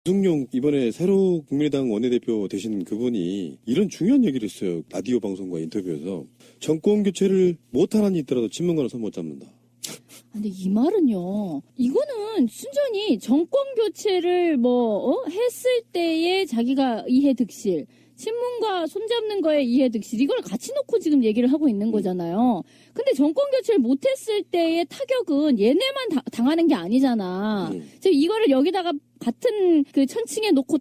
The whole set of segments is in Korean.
주승용 이번에 새로 국민의당 원내대표 되신 그분이 이런 중요한 얘기를 했어요. 라디오 방송과 인터뷰에서 정권 교체를 못하는 이 있더라도 친문과는 손 못 잡는다. 근데 이 말은요, 이거는 순전히 정권 교체를 했을 때의 자기가 이해득실, 친문과 손잡는 거에 이해득실, 이걸 같이 놓고 지금 얘기를 하고 있는 거잖아요. 근데 정권 교체를 못했을 때의 타격은 얘네만 당하는 게 아니잖아. 즉 이거를 여기다가 같은 그 천칭에 놓고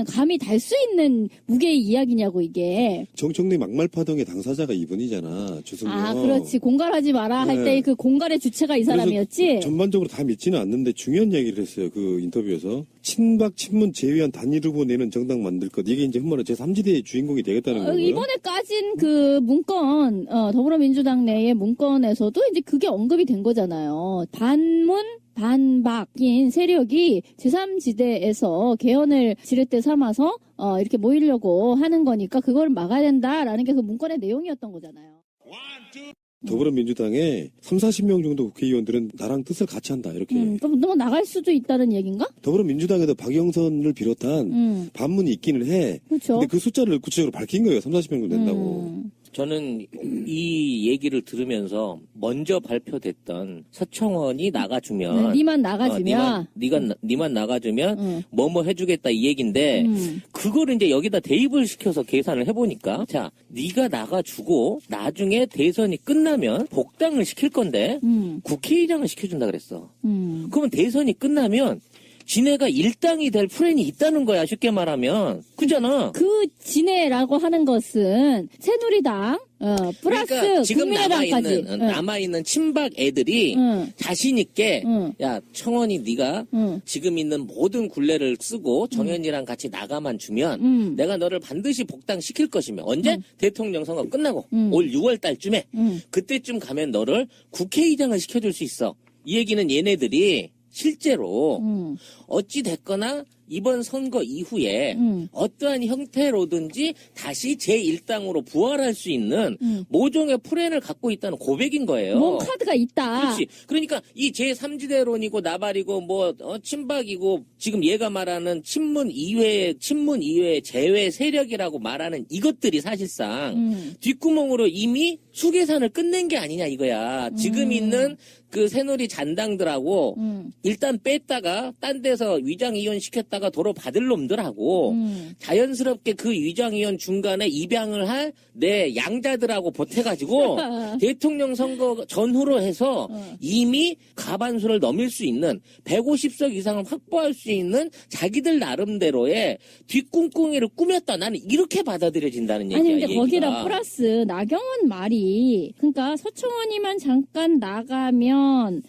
감히 달 수 있는 무게의 이야기냐고, 이게. 정청래 막말파동의 당사자가 이분이잖아, 주승용. 아, 그렇지. 공갈하지 마라 할 때 그 공갈의 주체가 이 사람이었지? 전반적으로 다 믿지는 않는데 중요한 얘기를 했어요, 그 인터뷰에서. 친박, 친문 제외한 단일 후보 내는 정당 만들 것. 이게 이제 흠모는 제3지대의 주인공이 되겠다는 거고요. 이번에 까진 그 문건, 더불어민주당 내의 문건에서도 이제 그게 언급이 된 거잖아요. 반문, 반박인 세력이 제3지대에서 개헌을 지렛대 삼아서 이렇게 모이려고 하는 거니까 그걸 막아야 된다라는 게 그 문건의 내용이었던 거잖아요. 더불어민주당에 30-40명 정도 국회의원들은 나랑 뜻을 같이 한다, 이렇게. 그럼 너 나갈 수도 있다는 얘기인가? 더불어민주당에도 박영선을 비롯한 반문이 있기는 해. 그렇죠. 근데 그 숫자를 구체적으로 밝힌 거예요. 30-40명 정도 된다고. 저는 이 얘기를 들으면서 먼저 발표됐던 서청원이 나가주면 니만 나가주면 니만 나가주면 뭐뭐 해주겠다 이 얘긴데 그거를 이제 여기다 대입을 시켜서 계산을 해보니까 자 니가 나가주고 나중에 대선이 끝나면 복당을 시킬 건데 국회의장을 시켜준다 그랬어. 그러면 대선이 끝나면 지네가 일당이 될 플랜이 있다는 거야, 쉽게 말하면. 그잖아. 그 지네라고 하는 것은 새누리당, 플러스 그러니까 지금 국민의당까지. 남아있는 친박 애들이 자신있게, 야, 청원이 네가 지금 있는 모든 굴레를 쓰고 정현이랑 같이 나가만 주면 내가 너를 반드시 복당시킬 것이며 언제? 대통령 선거 끝나고 올 6월 달쯤에 그때쯤 가면 너를 국회의장을 시켜줄 수 있어. 이 얘기는 얘네들이 실제로 어찌 됐거나 이번 선거 이후에 어떠한 형태로든지 다시 제1당으로 부활할 수 있는 모종의 플랜을 갖고 있다는 고백인 거예요. 뭔 카드가 있다. 그렇지. 그러니까 이 제3지대론이고 나발이고 친박이고 지금 얘가 말하는 친문 이외의 제외 세력이라고 말하는 이것들이 사실상 뒷구멍으로 이미 수계산을 끝낸 게 아니냐 이거야. 지금 있는 그 새누리 잔당들하고 일단 뺐다가 딴 데서 위장이혼 시켰다가 도로 받을 놈들하고 자연스럽게 그 위장이혼 중간에 입양을 할 내 양자들하고 보태가지고 대통령 선거 전후로 해서 이미 과반수를 넘을 수 있는 150석 이상을 확보할 수 있는 자기들 나름대로의 뒷꿍꿍이를 꾸몄다. 나는 이렇게 받아들여진다는 얘기야. 아니 근데 얘기가. 거기다 플러스 나경원 말이 그러니까 서청원이만 잠깐 나가면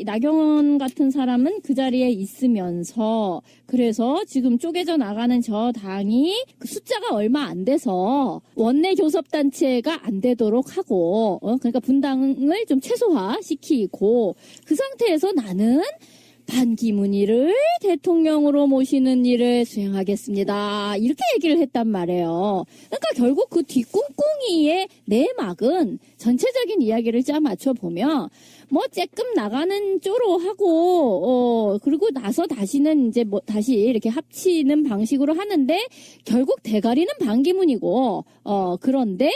나경원 같은 사람은 그 자리에 있으면서, 그래서 지금 쪼개져 나가는 저 당이 그 숫자가 얼마 안 돼서 원내 교섭단체가 안 되도록 하고, 그러니까 분당을 좀 최소화시키고, 그 상태에서 나는 반기문이를 대통령으로 모시는 일을 수행하겠습니다. 이렇게 얘기를 했단 말이에요. 그러니까 결국 그 뒷꿍꿍이의 내막은 전체적인 이야기를 짜 맞춰보면 쬐끔 나가는 쪼로 하고, 그리고 나서 다시는 이제 다시 이렇게 합치는 방식으로 하는데, 결국 대가리는 반기문이고, 그런데,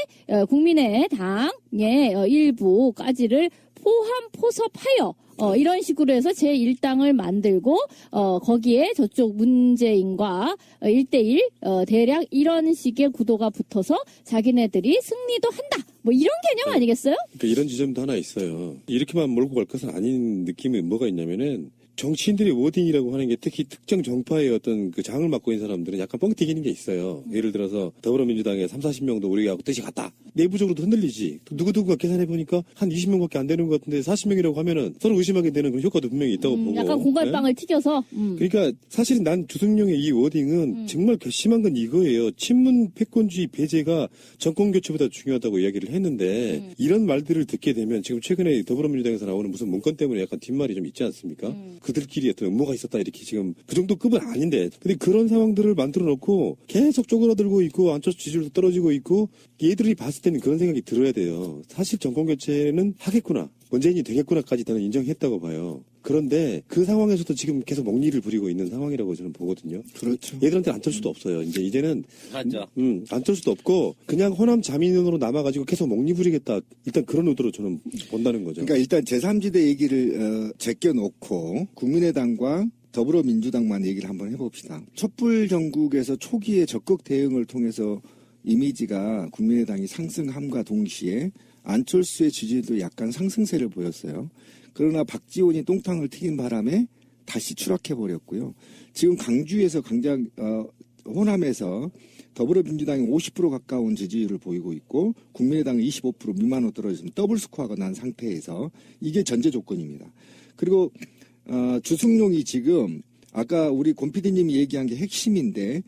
국민의당의 일부까지를 포섭하여, 이런 식으로 해서 제1당을 만들고, 거기에 저쪽 문재인과 1대1, 대략 이런 식의 구도가 붙어서 자기네들이 승리도 한다. 이런 개념 아니겠어요? 그러니까 이런 지점도 하나 있어요. 이렇게만 몰고 갈 것은 아닌 느낌이 뭐가 있냐면은 정치인들의 워딩이라고 하는 게 특히 특정 정파의 어떤 그 장을 맡고 있는 사람들은 약간 뻥 튀기는 게 있어요. 예를 들어서 더불어민주당에 30-40명도 우리하고 뜻이 같다. 내부적으로도 흔들리지. 누구누구가 계산해보니까 한 20명밖에 안 되는 것 같은데 40명이라고 하면은 서로 의심하게 되는 그런 효과도 분명히 있다고 보고. 약간 공갈빵을 튀겨서. 그러니까 사실 난 주승용의 이 워딩은 정말 괘씸한 건 이거예요. 친문 패권주의 배제가 정권 교체보다 중요하다고 이야기를 했는데 이런 말들을 듣게 되면 지금 최근에 더불어민주당에서 나오는 무슨 문건 때문에 약간 뒷말이 좀 있지 않습니까? 그들끼리 어떤 음모가 있었다 이렇게 지금 그 정도 급은 아닌데 근데 그런 상황들을 만들어 놓고 계속 쪼그라들고 있고 안철수 지지율도 떨어지고 있고 얘들이 봤을 때는 그런 생각이 들어야 돼요. 사실 정권 교체는 하겠구나. 문재인이 되겠구나까지 저는 인정했다고 봐요. 그런데 그 상황에서도 지금 계속 먹리를 부리고 있는 상황이라고 저는 보거든요. 그렇죠. 얘들한테 안 쩔 수도 없어요. 이제는 맞죠. 안 쩔 수도 없고 그냥 호남 자민으로 남아가지고 계속 먹리 부리겠다. 일단 그런 의도로 저는 본다는 거죠. 그러니까 일단 제3지대 얘기를 제껴놓고 국민의당과 더불어민주당만 얘기를 한번 해봅시다. 촛불 전국에서 초기에 적극 대응을 통해서 이미지가 국민의당이 상승함과 동시에 안철수의 지지율도 약간 상승세를 보였어요. 그러나 박지원이 똥탕을 튀긴 바람에 다시 추락해버렸고요. 지금 강주에서 호남에서 더불어민주당이 50% 가까운 지지율을 보이고 있고 국민의당은 25% 미만으로 떨어졌으면 더블 스코어가 난 상태에서 이게 전제 조건입니다. 그리고 주승용이 지금 아까 우리 권 PD님이 얘기한 게 핵심인데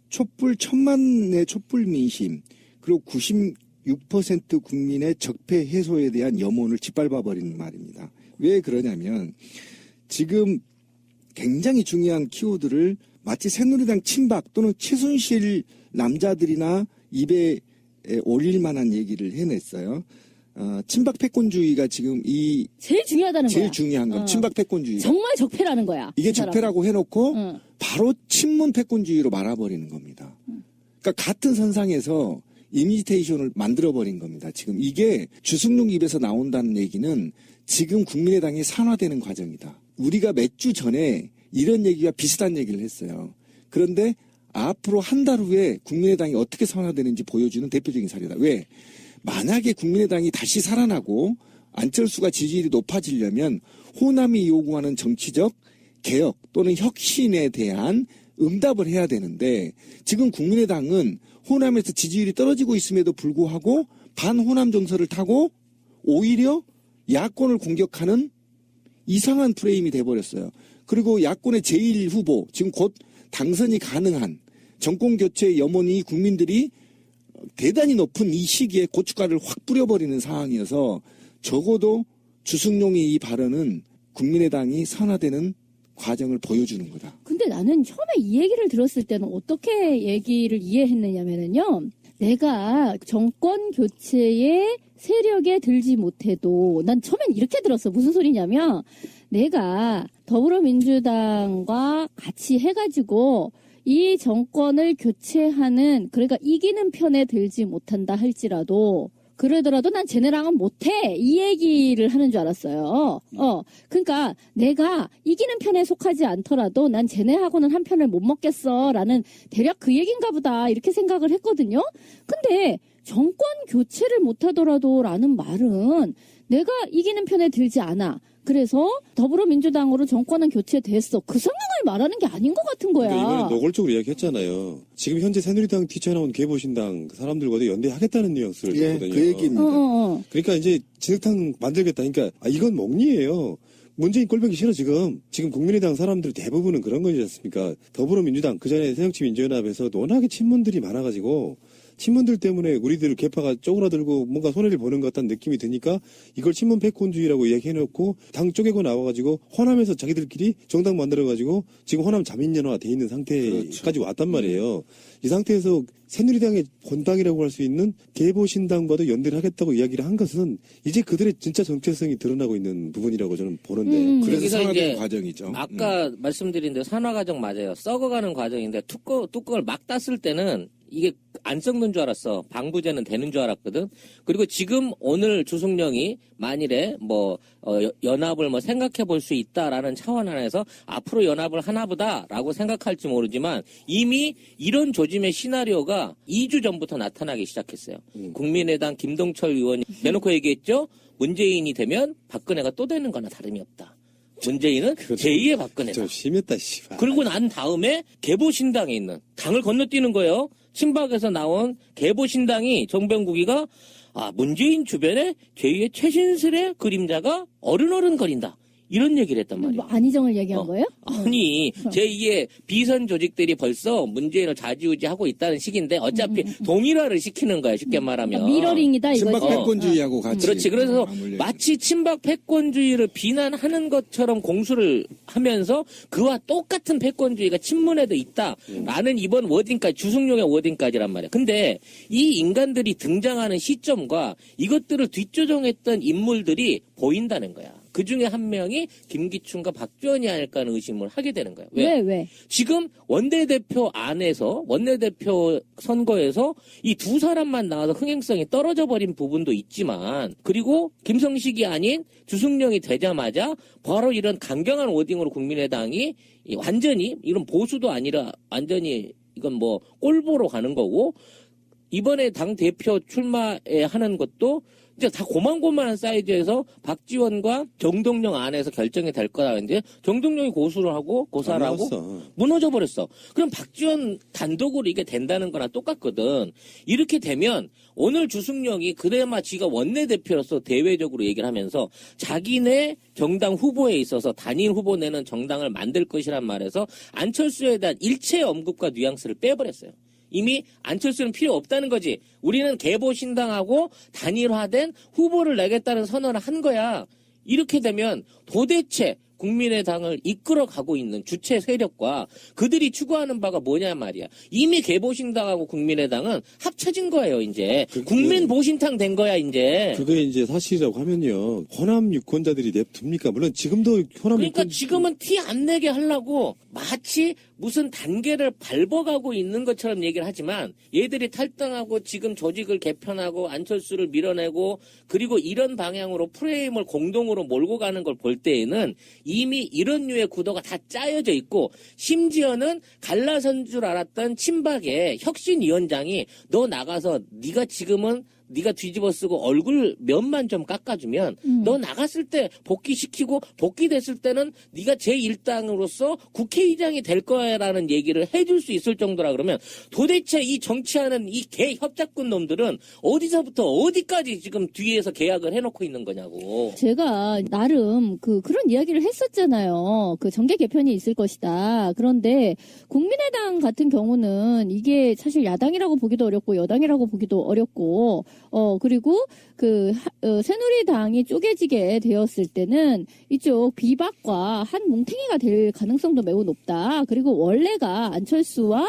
촛불 1000만의 촛불 민심 그리고 96% 국민의 적폐 해소에 대한 염원을 짓밟아버리는 말입니다. 왜 그러냐면 지금 굉장히 중요한 키워드를 마치 새누리당 친박 또는 최순실 남자들이나 입에 올릴 만한 얘기를 해냈어요. 친박 패권주의가 지금 제일 중요하다는 거야. 제일 중요한 건 친박 패권주의. 정말 적폐라는 거야. 이게 적폐라고 해놓고 응. 바로 친문 패권주의로 말아버리는 겁니다. 그러니까 같은 선상에서 이미테이션을 만들어버린 겁니다. 지금 이게 주승용 입에서 나온다는 얘기는 지금 국민의당이 산화되는 과정이다. 우리가 몇 주 전에 이런 얘기가 비슷한 얘기를 했어요. 그런데 앞으로 한 달 후에 국민의당이 어떻게 산화되는지 보여주는 대표적인 사례다. 왜? 만약에 국민의당이 다시 살아나고 안철수가 지지율이 높아지려면 호남이 요구하는 정치적 개혁 또는 혁신에 대한 응답을 해야 되는데 지금 국민의당은 호남에서 지지율이 떨어지고 있음에도 불구하고 반호남 정서를 타고 오히려 야권을 공격하는 이상한 프레임이 돼버렸어요. 그리고 야권의 제1후보 지금 곧 당선이 가능한 정권교체 염원이 국민들이 대단히 높은 이 시기에 고춧가루를 확 뿌려버리는 상황이어서 적어도 주승용의 이 발언은 국민의당이 산화되는 과정을 보여주는 거다. 근데 나는 처음에 이 얘기를 들었을 때는 어떻게 얘기를 이해했느냐면요. 내가 정권 교체의 세력에 들지 못해도 난 처음엔 이렇게 들었어. 무슨 소리냐면 내가 더불어민주당과 같이 해가지고 이 정권을 교체하는 그러니까 이기는 편에 들지 못한다 할지라도 그러더라도 난 쟤네랑은 못해 이 얘기를 하는 줄 알았어요. 그러니까 내가 이기는 편에 속하지 않더라도 난 쟤네하고는 한 편을 못 먹겠어라는 대략 그 얘기인가 보다 이렇게 생각을 했거든요. 근데 정권 교체를 못하더라도라는 말은 내가 이기는 편에 들지 않아. 그래서 더불어민주당으로 정권은 교체됐어. 그 상황을 말하는 게 아닌 것 같은 거야. 그러니까 이번에 노골적으로 이야기했잖아요. 지금 현재 새누리당 뛰쳐나온 개보신당 사람들과도 연대하겠다는 뉘앙스를 예, 줬거든요. 그 얘기입니다. 그러니까 이제 진흙탕 만들겠다. 그러니까 이건 먹니예요. 문재인 꼴보기 싫어 지금. 지금 국민의당 사람들 대부분은 그런 거지 않습니까? 더불어민주당 그전에 새정치민주연합에서 워낙에 친문들이 많아가지고 친문들 때문에 우리들 개파가 쪼그라들고 뭔가 손해를 보는 것 같다는 느낌이 드니까 이걸 친문 패권주의라고 얘기해놓고 당 쪼개고 나와가지고 호남에서 자기들끼리 정당 만들어가지고 지금 호남 자민연화 돼 있는 상태까지 그렇죠. 왔단 말이에요. 이 상태에서 새누리당의 본당이라고 할 수 있는 개보신당과도 연대를 하겠다고 이야기를 한 것은 이제 그들의 진짜 정체성이 드러나고 있는 부분이라고 저는 보는데 그래서 여기서 산화되는 이제 과정이죠. 아까 말씀드린 대로 산화 과정 맞아요. 썩어가는 과정인데 뚜껑을 막 땄을 때는 이게 안 썩는 줄 알았어. 방부제는 되는 줄 알았거든. 그리고 지금 오늘 주승용이 만일에 연합을 생각해 볼 수 있다라는 차원 안에서 앞으로 연합을 하나보다라고 생각할지 모르지만 이미 이런 조짐의 시나리오가 2주 전부터 나타나기 시작했어요. 국민의당 김동철 의원이 내놓고 얘기했죠. 문재인이 되면 박근혜가 또 되는 거나 다름이 없다. 문재인은 제2의 박근혜다. 좀 심했다 씨발. 그리고 난 다음에 개보신당에 있는 당을 건너뛰는 거예요. 친박에서 나온 개보신당이 정병국이가 문재인 주변에 제2의 최신슬의 그림자가 어른거린다. 이런 얘기를 했단 말이에요. 뭐 안희정을 얘기한 거예요? 아니 제2의 비선 조직들이 벌써 문재인을 좌지우지하고 있다는 식인데 어차피 동일화를 시키는 거야. 쉽게 말하면. 미러링이다 이거지. 친박 패권주의하고 같이. 그렇지. 그래서 맞물려 마치 친박 패권주의를 비난하는 것처럼 공수를 하면서 그와 똑같은 패권주의가 친문에도 있다라는 이번 워딩까지 주승용의 워딩까지란 말이야. 근데 이 인간들이 등장하는 시점과 이것들을 뒷조정했던 인물들이 보인다는 거야. 그 중에 한 명이 김기춘과 박지원이 아닐까 하는 의심을 하게 되는 거예요. 왜? 왜? 지금 원내대표 안에서 원내대표 선거에서 이 두 사람만 나와서 흥행성이 떨어져 버린 부분도 있지만 그리고 김성식이 아닌 주승용이 되자마자 바로 이런 강경한 워딩으로 국민의당이 완전히 이런 보수도 아니라 완전히 이건 뭐 꼴보로 가는 거고 이번에 당 대표 출마에 하는 것도 이제 다 고만고만한 사이즈에서 박지원과 정동영 안에서 결정이 될 거다. 이제 정동영이 고수를 하고 고사를 하고 무너져 버렸어. 그럼 박지원 단독으로 이게 된다는 거나 똑같거든. 이렇게 되면 오늘 주승용이 그래마 지가 원내대표로서 대외적으로 얘기를 하면서 자기네 정당 후보에 있어서 단일 후보 내는 정당을 만들 것이란 말에서 안철수에 대한 일체 언급과 뉘앙스를 빼버렸어요. 이미 안철수는 필요 없다는 거지. 우리는 개보신당하고 단일화된 후보를 내겠다는 선언을 한 거야. 이렇게 되면 도대체 국민의당을 이끌어가고 있는 주체 세력과 그들이 추구하는 바가 뭐냐 말이야. 이미 개보신당하고 국민의당은 합쳐진 거예요, 이제. 국민보신당 된 거야, 이제. 그게 이제 사실이라고 하면요. 호남 유권자들이 냅둡니까? 물론 지금도 호남 그러니까 지금은 티 안 내게 하려고 마치 무슨 단계를 밟아가고 있는 것처럼 얘기를 하지만 얘들이 탈당하고 지금 조직을 개편하고 안철수를 밀어내고 그리고 이런 방향으로 프레임을 공동으로 몰고 가는 걸 볼 때에는 이미 이런 류의 구도가 다 짜여져 있고 심지어는 갈라선 줄 알았던 친박의 혁신위원장이 너 나가서 네가 지금은 네가 뒤집어쓰고 얼굴 면만 좀 깎아주면 너 나갔을 때 복귀시키고 복귀됐을 때는 네가 제1당으로서 국회의장이 될 거야라는 얘기를 해줄 수 있을 정도라 그러면 도대체 이 정치하는 이 개 협작꾼 놈들은 어디서부터 어디까지 지금 뒤에서 계약을 해놓고 있는 거냐고. 제가 나름 그런 이야기를 했었잖아요. 그 정계 개편이 있을 것이다. 그런데 국민의당 같은 경우는 이게 사실 야당이라고 보기도 어렵고 여당이라고 보기도 어렵고 그리고 새누리당이 쪼개지게 되었을 때는 이쪽 비박과 한 뭉탱이가 될 가능성도 매우 높다. 그리고 원래가 안철수와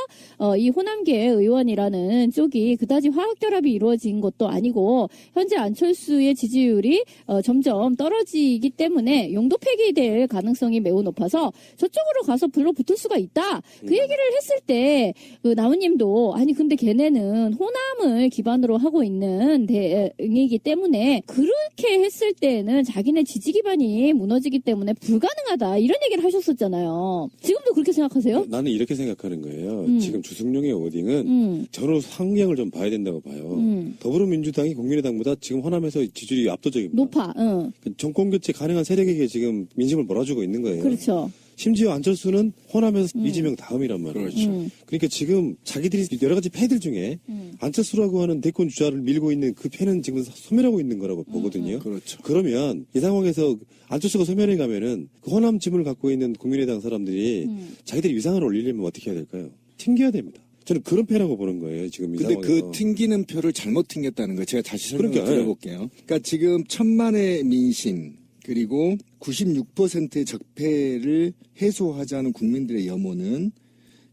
이 호남계 의원이라는 쪽이 그다지 화학결합이 이루어진 것도 아니고 현재 안철수의 지지율이 점점 떨어지기 때문에 용도 폐기될 가능성이 매우 높아서 저쪽으로 가서 불러붙을 수가 있다. 그 얘기를 했을 때 나우님도 아니 근데 걔네는 호남을 기반으로 하고 있는 대응이기 때문에 그렇게 했을 때는 자기네 지지 기반이 무너지기 때문에 불가능하다 이런 얘기를 하셨었잖아요. 지금도 그렇게 생각하세요? 나는 이렇게 생각하는 거예요. 지금 주승용의 워딩은 전후 상향을 좀 봐야 된다고 봐요. 더불어민주당이 국민의당보다 지금 호남에서 지지율이 압도적입니다. 높아. 정권 교체 가능한 세력에게 지금 민심을 몰아주고 있는 거예요. 그렇죠. 심지어 안철수는 호남에서 이재명 다음이란 말이에요. 그렇죠. 그러니까 지금 자기들이 여러 가지 패들 중에 안철수라고 하는 대권 주자를 밀고 있는 그 패는 지금 소멸하고 있는 거라고 보거든요. 그렇죠. 그러면 이 상황에서 안철수가 소멸해 가면은 그 호남 지분을 갖고 있는 국민의당 사람들이 자기들이 위상을 올리려면 어떻게 해야 될까요? 튕겨야 됩니다. 저는 그런 패라고 보는 거예요. 지금 이 근데 상황에서. 그 튕기는 표를 잘못 튕겼다는 거 제가 다시 설명을 그러니까, 드려볼게요. 그러니까 지금 1000만의 민심 그리고 96%의 적폐를 해소하자는 국민들의 염원은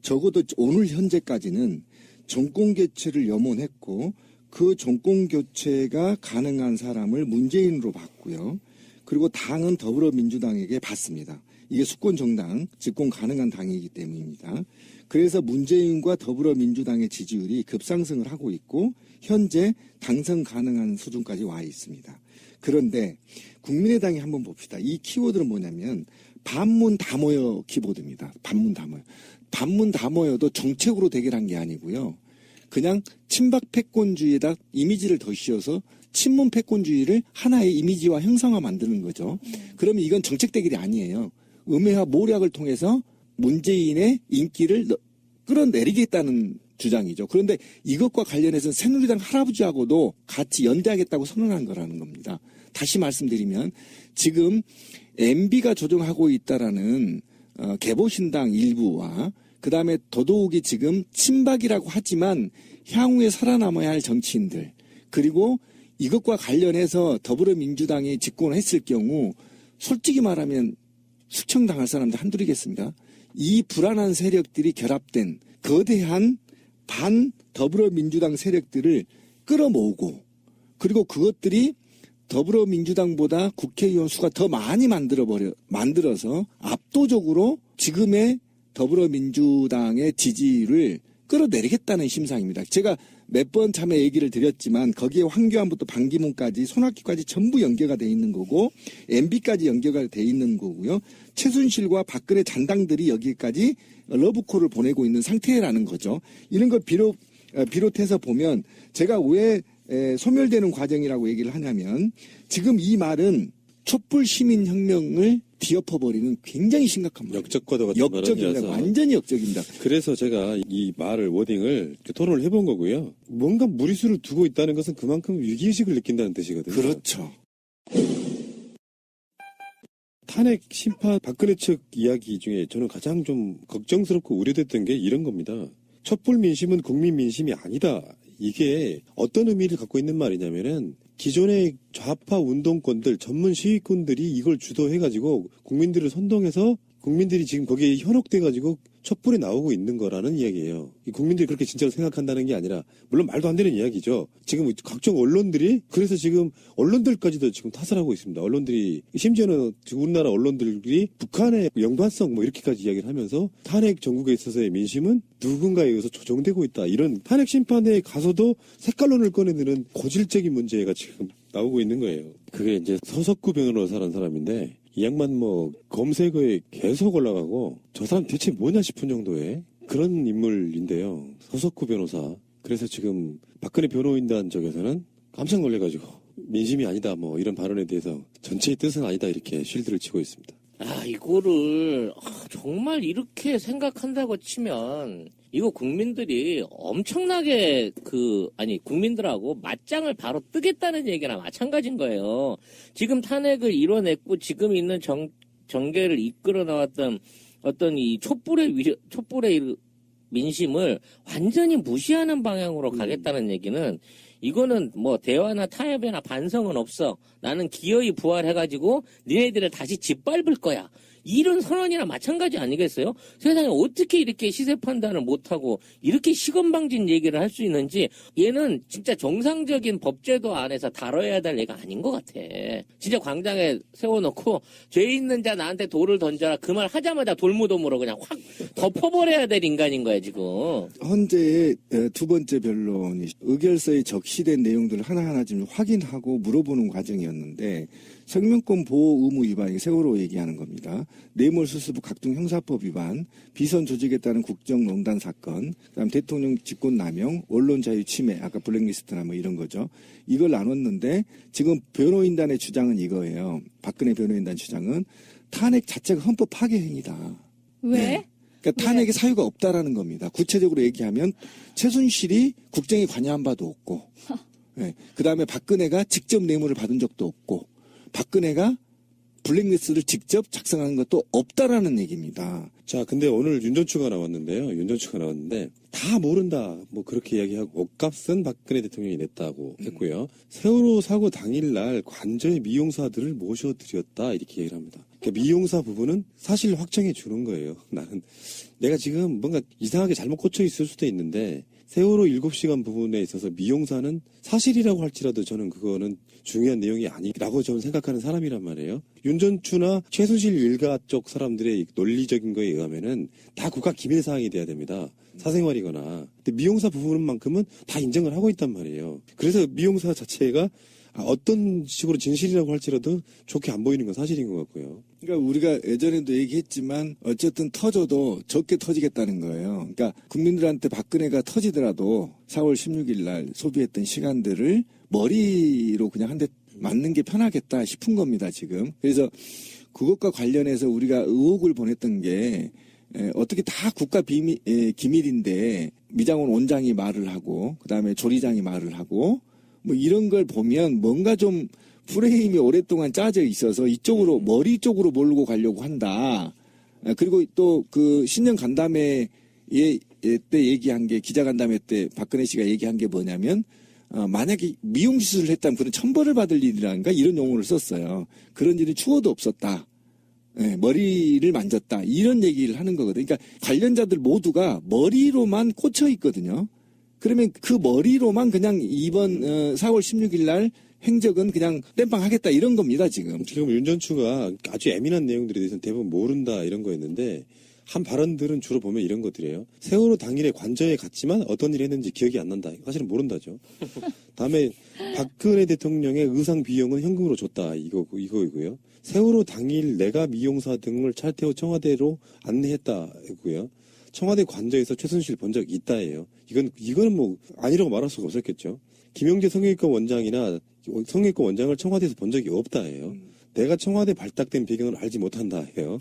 적어도 오늘 현재까지는 정권교체를 염원했고 그 정권교체가 가능한 사람을 문재인으로 봤고요. 그리고 당은 더불어민주당에게 받습니다. 이게 수권정당, 집권 가능한 당이기 때문입니다. 그래서 문재인과 더불어민주당의 지지율이 급상승을 하고 있고 현재 당선 가능한 수준까지 와 있습니다. 그런데 국민의당이 한번 봅시다. 이 키워드는 뭐냐면 반문 다 모여 키보드입니다. 반문 다 모여. 반문 다 모여도 정책으로 대결한 게 아니고요. 그냥 친박 패권주의에다 이미지를 더 씌워서 친문 패권주의를 하나의 이미지와 형상화 만드는 거죠. 그러면 이건 정책 대결이 아니에요. 음해와 모략을 통해서 문재인의 인기를 끌어내리겠다는 주장이죠. 그런데 이것과 관련해서 새누리당 할아버지하고도 같이 연대하겠다고 선언한 거라는 겁니다. 다시 말씀드리면 지금 MB가 조정하고 있다라는 개보신당 일부와 그다음에 더더욱이 지금 친박이라고 하지만 향후에 살아남아야 할 정치인들 그리고 이것과 관련해서 더불어민주당이 집권을 했을 경우 솔직히 말하면 숙청당할 사람들 한둘이겠습니까? 이 불안한 세력들이 결합된 거대한 반 더불어민주당 세력들을 끌어모으고 그리고 그것들이 더불어민주당보다 국회의원 수가 더 많이 만들어서 압도적으로 지금의 더불어민주당의 지지를 끌어내리겠다는 심상입니다. 제가 몇 번 참여 얘기를 드렸지만 거기에 황교안부터 반기문까지 손학규까지 전부 연계가 돼 있는 거고 MB까지 연계가 돼 있는 거고요. 최순실과 박근혜 잔당들이 여기까지 러브콜을 보내고 있는 상태라는 거죠. 이런 걸 비롯해서 보면 제가 왜 소멸되는 과정이라고 얘기를 하냐면 지금 이 말은 촛불 시민혁명을 뒤엎어버리는 굉장히 심각한 말이에요. 역적과도 같은 역적입니다. 발언이라서. 완전히 역적입니다. 그래서 제가 이 말을 워딩을 토론을 해본 거고요. 뭔가 무리수를 두고 있다는 것은 그만큼 위기의식을 느낀다는 뜻이거든요. 그렇죠. 탄핵 심판 박근혜 측 이야기 중에 저는 가장 좀 걱정스럽고 우려됐던 게 이런 겁니다. 촛불 민심은 국민 민심이 아니다. 이게 어떤 의미를 갖고 있는 말이냐면은 기존의 좌파 운동권들, 전문 시위꾼들이 이걸 주도해가지고 국민들을 선동해서 국민들이 지금 거기에 현혹돼가지고 촛불에 나오고 있는 거라는 이야기예요. 이 국민들이 그렇게 진짜로 생각한다는 게 아니라 물론 말도 안 되는 이야기죠. 지금 각종 언론들이 그래서 지금 언론들까지도 지금 탓을 하고 있습니다. 언론들이 심지어는 지금 우리나라 언론들이 북한의 연관성 뭐 이렇게까지 이야기를 하면서 탄핵 정국에 있어서의 민심은 누군가에 의해서 조정되고 있다. 이런 탄핵 심판에 가서도 색깔론을 꺼내드는 고질적인 문제가 지금 나오고 있는 거예요. 그게 이제 서석구 변호사라는 사람인데 이 양반 뭐 검색어에 계속 올라가고 저 사람 대체 뭐냐 싶은 정도의 그런 인물인데요. 서석구 변호사. 그래서 지금 박근혜 변호인단 쪽에서는 깜짝 놀래가지고 민심이 아니다 뭐 이런 발언에 대해서 전체의 뜻은 아니다 이렇게 쉴드를 치고 있습니다. 이거를 정말 이렇게 생각한다고 치면 이거 국민들이 엄청나게 국민들하고 맞짱을 바로 뜨겠다는 얘기나 마찬가지인 거예요. 지금 탄핵을 이뤄냈고 지금 있는 정계를 이끌어 나왔던 어떤 이 촛불의 민심을 완전히 무시하는 방향으로 가겠다는 얘기는 이거는 뭐 대화나 타협이나 반성은 없어. 나는 기어이 부활해가지고 니네들을 다시 짓밟을 거야. 이런 선언이나 마찬가지 아니겠어요? 세상에 어떻게 이렇게 시세 판단을 못하고 이렇게 시건방진 얘기를 할 수 있는지 얘는 진짜 정상적인 법제도 안에서 다뤄야 될 얘가 아닌 것 같아. 진짜 광장에 세워놓고 죄 있는 자 나한테 돌을 던져라 그 말 하자마자 돌무덤으로 그냥 확 덮어버려야 될 인간인 거야 지금. 헌재의 두 번째 변론이 의결서에 적시된 내용들을 하나하나 지금 확인하고 물어보는 과정이었는데 생명권 보호 의무 위반이 세월호 얘기하는 겁니다. 뇌물수수부 각종 형사법 위반, 비선 조직에 따른 국정농단 사건, 그다음 대통령 직권남용, 언론 자유 침해, 아까 블랙리스트나 뭐 이런 거죠. 이걸 나눴는데 지금 변호인단의 주장은 이거예요. 박근혜 변호인단 주장은 탄핵 자체가 헌법 파괴 행위다. 왜? 네. 그러니까 탄핵의 사유가 없다라는 겁니다. 구체적으로 얘기하면 최순실이 국정에 관여한 바도 없고, 네. 그다음에 박근혜가 직접 뇌물을 받은 적도 없고, 박근혜가 블랙리스트를 직접 작성하는 것도 없다라는 얘기입니다. 자, 근데 오늘 윤전추가 나왔는데 다 모른다 뭐 그렇게 이야기하고 옷값은 박근혜 대통령이 냈다고 했고요. 세월호 사고 당일날 관저의 미용사들을 모셔드렸다 이렇게 얘기를 합니다. 그러니까 미용사 부분은 사실 확정해 주는 거예요. 나는 내가 지금 뭔가 이상하게 잘못 꽂혀 있을 수도 있는데 세월호 7시간 부분에 있어서 미용사는 사실이라고 할지라도 저는 그거는 중요한 내용이 아니라고 저는 생각하는 사람이란 말이에요. 윤전추나 최순실 일가 쪽 사람들의 논리적인 거에 의하면은 다 국가 기밀 사항이 돼야 됩니다. 사생활이거나. 근데 미용사 부분만큼은 다 인정을 하고 있단 말이에요. 그래서 미용사 자체가 어떤 식으로 진실이라고 할지라도 좋게 안 보이는 건 사실인 것 같고요. 그러니까 우리가 예전에도 얘기했지만 어쨌든 터져도 적게 터지겠다는 거예요. 그러니까 국민들한테 박근혜가 터지더라도 4월 16일 날 소비했던 시간들을 머리로 그냥 한 대 맞는 게 편하겠다 싶은 겁니다, 지금. 그래서 그것과 관련해서 우리가 의혹을 보냈던 게 어떻게 다 국가 기밀인데 미장원 원장이 말을 하고 그다음에 조리장이 말을 하고 뭐 이런 걸 보면 뭔가 좀 프레임이 오랫동안 짜져 있어서 이쪽으로 머리 쪽으로 몰고 가려고 한다. 그리고 또 그 신년 간담회 때 얘기한 게 기자간담회 때 박근혜 씨가 얘기한 게 뭐냐면 만약에 미용시술을 했다면 그런 천벌을 받을 일이라는가 이런 용어를 썼어요. 그런 일이 추호도 없었다. 네, 머리를 만졌다. 이런 얘기를 하는 거거든요. 그러니까 관련자들 모두가 머리로만 꽂혀 있거든요. 그러면 그 머리로만 그냥 이번 4월 16일 날 행적은 그냥 땜빵 하겠다 이런 겁니다, 지금. 지금 윤전추가 아주 예민한 내용들에 대해서는 대부분 모른다 이런 거였는데 한 발언들은 주로 보면 이런 것들이에요. 세월호 당일에 관저에 갔지만 어떤 일을 했는지 기억이 안 난다. 사실은 모른다죠. 다음에 박근혜 대통령의 의상 비용은 현금으로 줬다. 이거이고요. 세월호 당일 내가 미용사 등을 차를 태워 청와대로 안내했다고요. 청와대 관저에서 최순실 본 적 있다예요. 이거는 뭐 아니라고 말할 수가 없었겠죠. 김영재 성형외과 원장이나 성형외과 원장을 청와대에서 본 적이 없다예요. 내가 청와대 발탁된 배경을 알지 못한다 해요.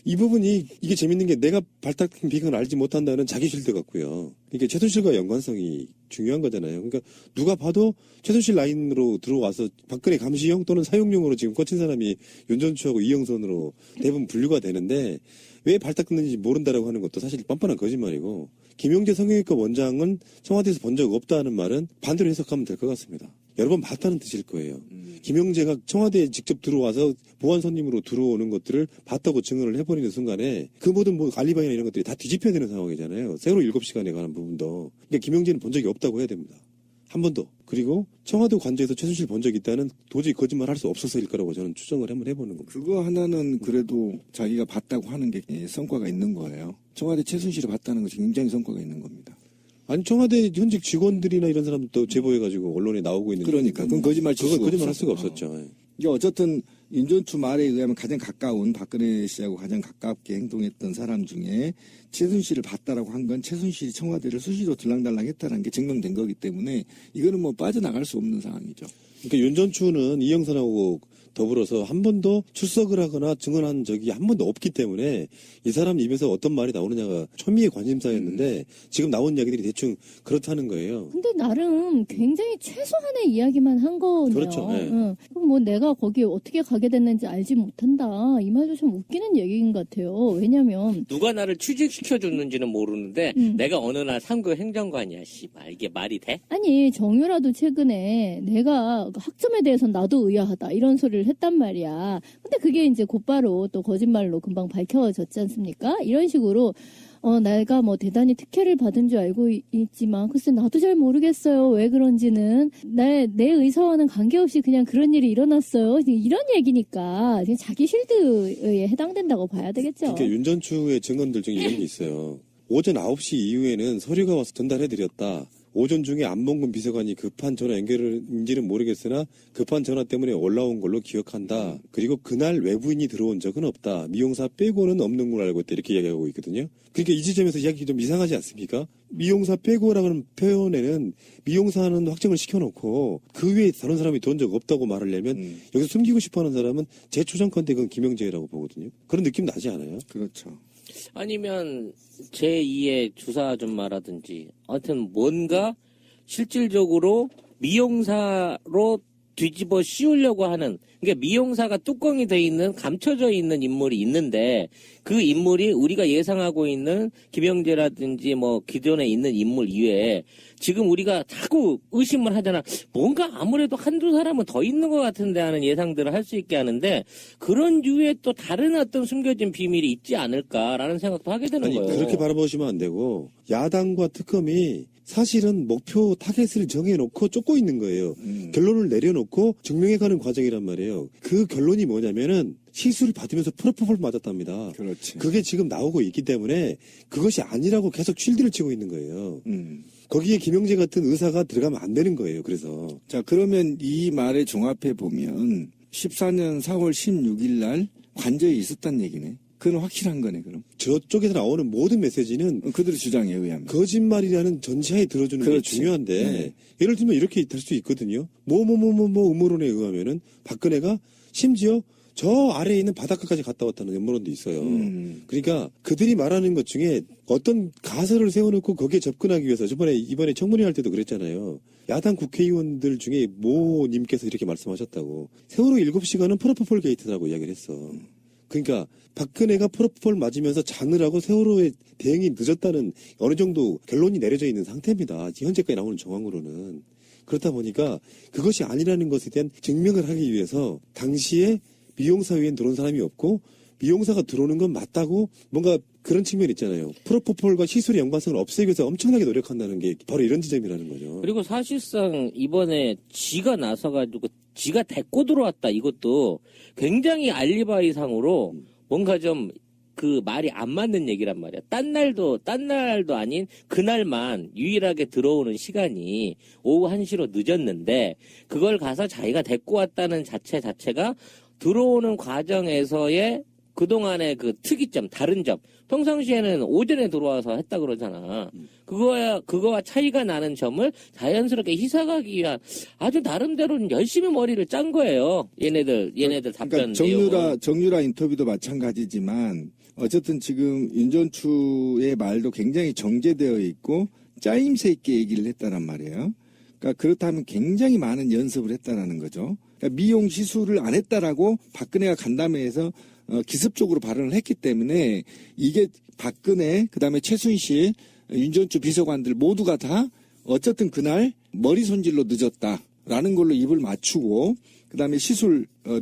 이 부분이 이게 재밌는 게 내가 발탁된 배경을 알지 못한다는 자기 실드 같고요. 이게 최순실과 연관성이 중요한 거잖아요. 그러니까 누가 봐도 최순실 라인으로 들어와서 박근혜 감시용 또는 사용용으로 지금 꽂힌 사람이 윤전추하고 이영선으로 대부분 분류가 되는데 왜 발탁됐는지 모른다라고 하는 것도 사실 뻔뻔한 거짓말이고 김영재 성형외과 원장은 청와대에서 본 적 없다는 말은 반대로 해석하면 될 것 같습니다. 여러 번 봤다는 뜻일 거예요. 김영재가 청와대에 직접 들어와서 보안 손님으로 들어오는 것들을 봤다고 증언을 해버리는 순간에 그 모든 뭐 알리바이나 이런 것들이 다 뒤집혀야 되는 상황이잖아요. 세월호 7시간에 관한 부분도. 그러니까 김영재는 본 적이 없다고 해야 됩니다. 한 번도. 그리고 청와대 관저에서 최순실 본 적이 있다는 도저히 거짓말 할 수 없어서일 거라고 저는 추정을 한번 해보는 겁니다. 그거 하나는 그래도 자기가 봤다고 하는 게 성과가 있는 거예요. 청와대 최순실을 봤다는 것이 굉장히 성과가 있는 겁니다. 아니 청와대 현직 직원들이나 이런 사람도 제보해가지고 언론에 나오고 있는. 그러니까 그건 거짓말 칠 수가 거짓말 할 수가 없었죠. 이게 어쨌든 윤전추 말에 의하면 가장 가까운 박근혜 씨하고 가장 가깝게 행동했던 사람 중에 최순실을 봤다라고 한 건 최순실이 청와대를 수시로 들랑달랑 했다는 게 증명된 거기 때문에 이거는 뭐 빠져나갈 수 없는 상황이죠. 그러니까 윤전추는 이영선하고 더불어서 한 번도 출석을 하거나 증언한 적이 한 번도 없기 때문에 이 사람 입에서 어떤 말이 나오느냐가 초미의 관심사였는데 지금 나온 이야기들이 대충 그렇다는 거예요. 근데 나름 굉장히 최소한의 이야기만 한 거네요. 그렇죠. 네. 응. 그럼 뭐 내가 거기 어떻게 가게 됐는지 알지 못한다. 이 말도 좀 웃기는 얘기인 것 같아요. 왜냐면 누가 나를 취직시켜줬는지는 모르는데 내가 어느 날 3급 행정관이야. 씨발 이게 말이 돼? 아니 정유라도 최근에 내가 학점에 대해서는 나도 의아하다 이런 소리를 했단 말이야. 근데 그게 이제 곧바로 또 거짓말로 금방 밝혀졌지 않습니까? 이런 식으로 내가 뭐 대단히 특혜를 받은 줄 알고 있지만 글쎄 나도 잘 모르겠어요. 왜 그런지는 내 의사와는 관계없이 그냥 그런 일이 일어났어요. 이런 얘기니까 자기 실드에 해당된다고 봐야 되겠죠. 그러니까 윤전추의 증언들 중에 이런 게 있어요. 오전 9시 이후에는 서류가 와서 전달해드렸다. 오전 중에 안봉근 비서관이 급한 전화 연결인지는 모르겠으나 급한 전화 때문에 올라온 걸로 기억한다. 그리고 그날 외부인이 들어온 적은 없다. 미용사 빼고는 없는 걸 알고 있다. 이렇게 이야기하고 있거든요. 그러니까 이 지점에서 이야기 좀 이상하지 않습니까? 미용사 빼고라는 표현에는 미용사는 확정을 시켜놓고 그 외에 다른 사람이 들어온 적 없다고 말을 하려면 여기서 숨기고 싶어하는 사람은 제 초정컨대 그건 김영재라고 보거든요. 그런 느낌 나지 않아요? 그렇죠. 아니면 제2의 주사 아줌마라든지 하여튼 뭔가 실질적으로 미용사로 뒤집어 씌우려고 하는, 그러니까 미용사가 뚜껑이 돼 있는 감춰져 있는 인물이 있는데 그 인물이 우리가 예상하고 있는 김영재라든지 뭐 기존에 있는 인물 이외에 지금 우리가 자꾸 의심을 하잖아. 뭔가 아무래도 한두 사람은 더 있는 것 같은데 하는 예상들을 할 수 있게 하는데 그런 류의 또 다른 어떤 숨겨진 비밀이 있지 않을까라는 생각도 하게 되는 아니, 거예요. 그렇게 바라보시면 안 되고 야당과 특검이 사실은 목표 타겟을 정해놓고 쫓고 있는 거예요. 결론을 내려놓고 증명해가는 과정이란 말이에요. 그 결론이 뭐냐면은 시술을 받으면서 프로포폴 맞았답니다. 그렇지. 그게 지금 나오고 있기 때문에 그것이 아니라고 계속 쉴드를 치고 있는 거예요. 거기에 김영재 같은 의사가 들어가면 안 되는 거예요. 그래서 자, 그러면 이 말을 종합해 보면 14년 4월 16일 날 관저에 있었단 얘기네. 그건 확실한 거네, 그럼. 저쪽에서 나오는 모든 메시지는 그들의 주장에 의하면. 거짓말이라는 전제하에 들어주는 그렇지. 게 중요한데 네. 예를 들면 이렇게 될 수 있거든요. 음모론에 의하면은 박근혜가 심지어 저 아래에 있는 바닷가까지 갔다 왔다는 음모론도 있어요. 그러니까 그들이 말하는 것 중에 어떤 가설을 세워놓고 거기에 접근하기 위해서 이번에 청문회 할 때도 그랬잖아요. 야당 국회의원들 중에 모님께서 이렇게 말씀하셨다고. 세월호 7시간은 프로포폴 게이트라고 이야기를 했어. 그러니까 박근혜가 프로포폴 맞으면서 자느라고 세월호의 대응이 늦었다는 어느 정도 결론이 내려져 있는 상태입니다. 현재까지 나오는 정황으로는. 그렇다 보니까 그것이 아니라는 것에 대한 증명을 하기 위해서 당시에 미용사 외엔 들어온 사람이 없고 미용사가 들어오는 건 맞다고 뭔가 그런 측면이 있잖아요. 프로포폴과 시술의 연관성을 없애기 위해서 엄청나게 노력한다는 게 바로 이런 지점이라는 거죠. 그리고 사실상 이번에 지가 나서가지고 지가 데리고 들어왔다 이것도 굉장히 알리바이상으로 뭔가 좀 그 말이 안 맞는 얘기란 말이야. 딴 날도 아닌 그날만 유일하게 들어오는 시간이 오후 1시로 늦었는데 그걸 가서 자기가 데리고 왔다는 자체가 들어오는 과정에서의 그동안의 그 특이점, 다른 점. 평상시에는 오전에 들어와서 했다 그러잖아. 그거와 차이가 나는 점을 자연스럽게 희석하기 위한 아주 나름대로는 열심히 머리를 짠 거예요. 얘네들 답변 그러니까 정유라 인터뷰도 마찬가지지만 어쨌든 지금 윤전추의 말도 굉장히 정제되어 있고 짜임새 있게 얘기를 했다란 말이에요. 그러니까 그렇다면 굉장히 많은 연습을 했다라는 거죠. 그러니까 미용 시술을 안 했다라고 박근혜가 간담회에서 기습적으로 발언을 했기 때문에 이게 박근혜 그다음에 최순실 윤전추 비서관들 모두가 다 어쨌든 그날 머리 손질로 늦었다라는 걸로 입을 맞추고 그다음에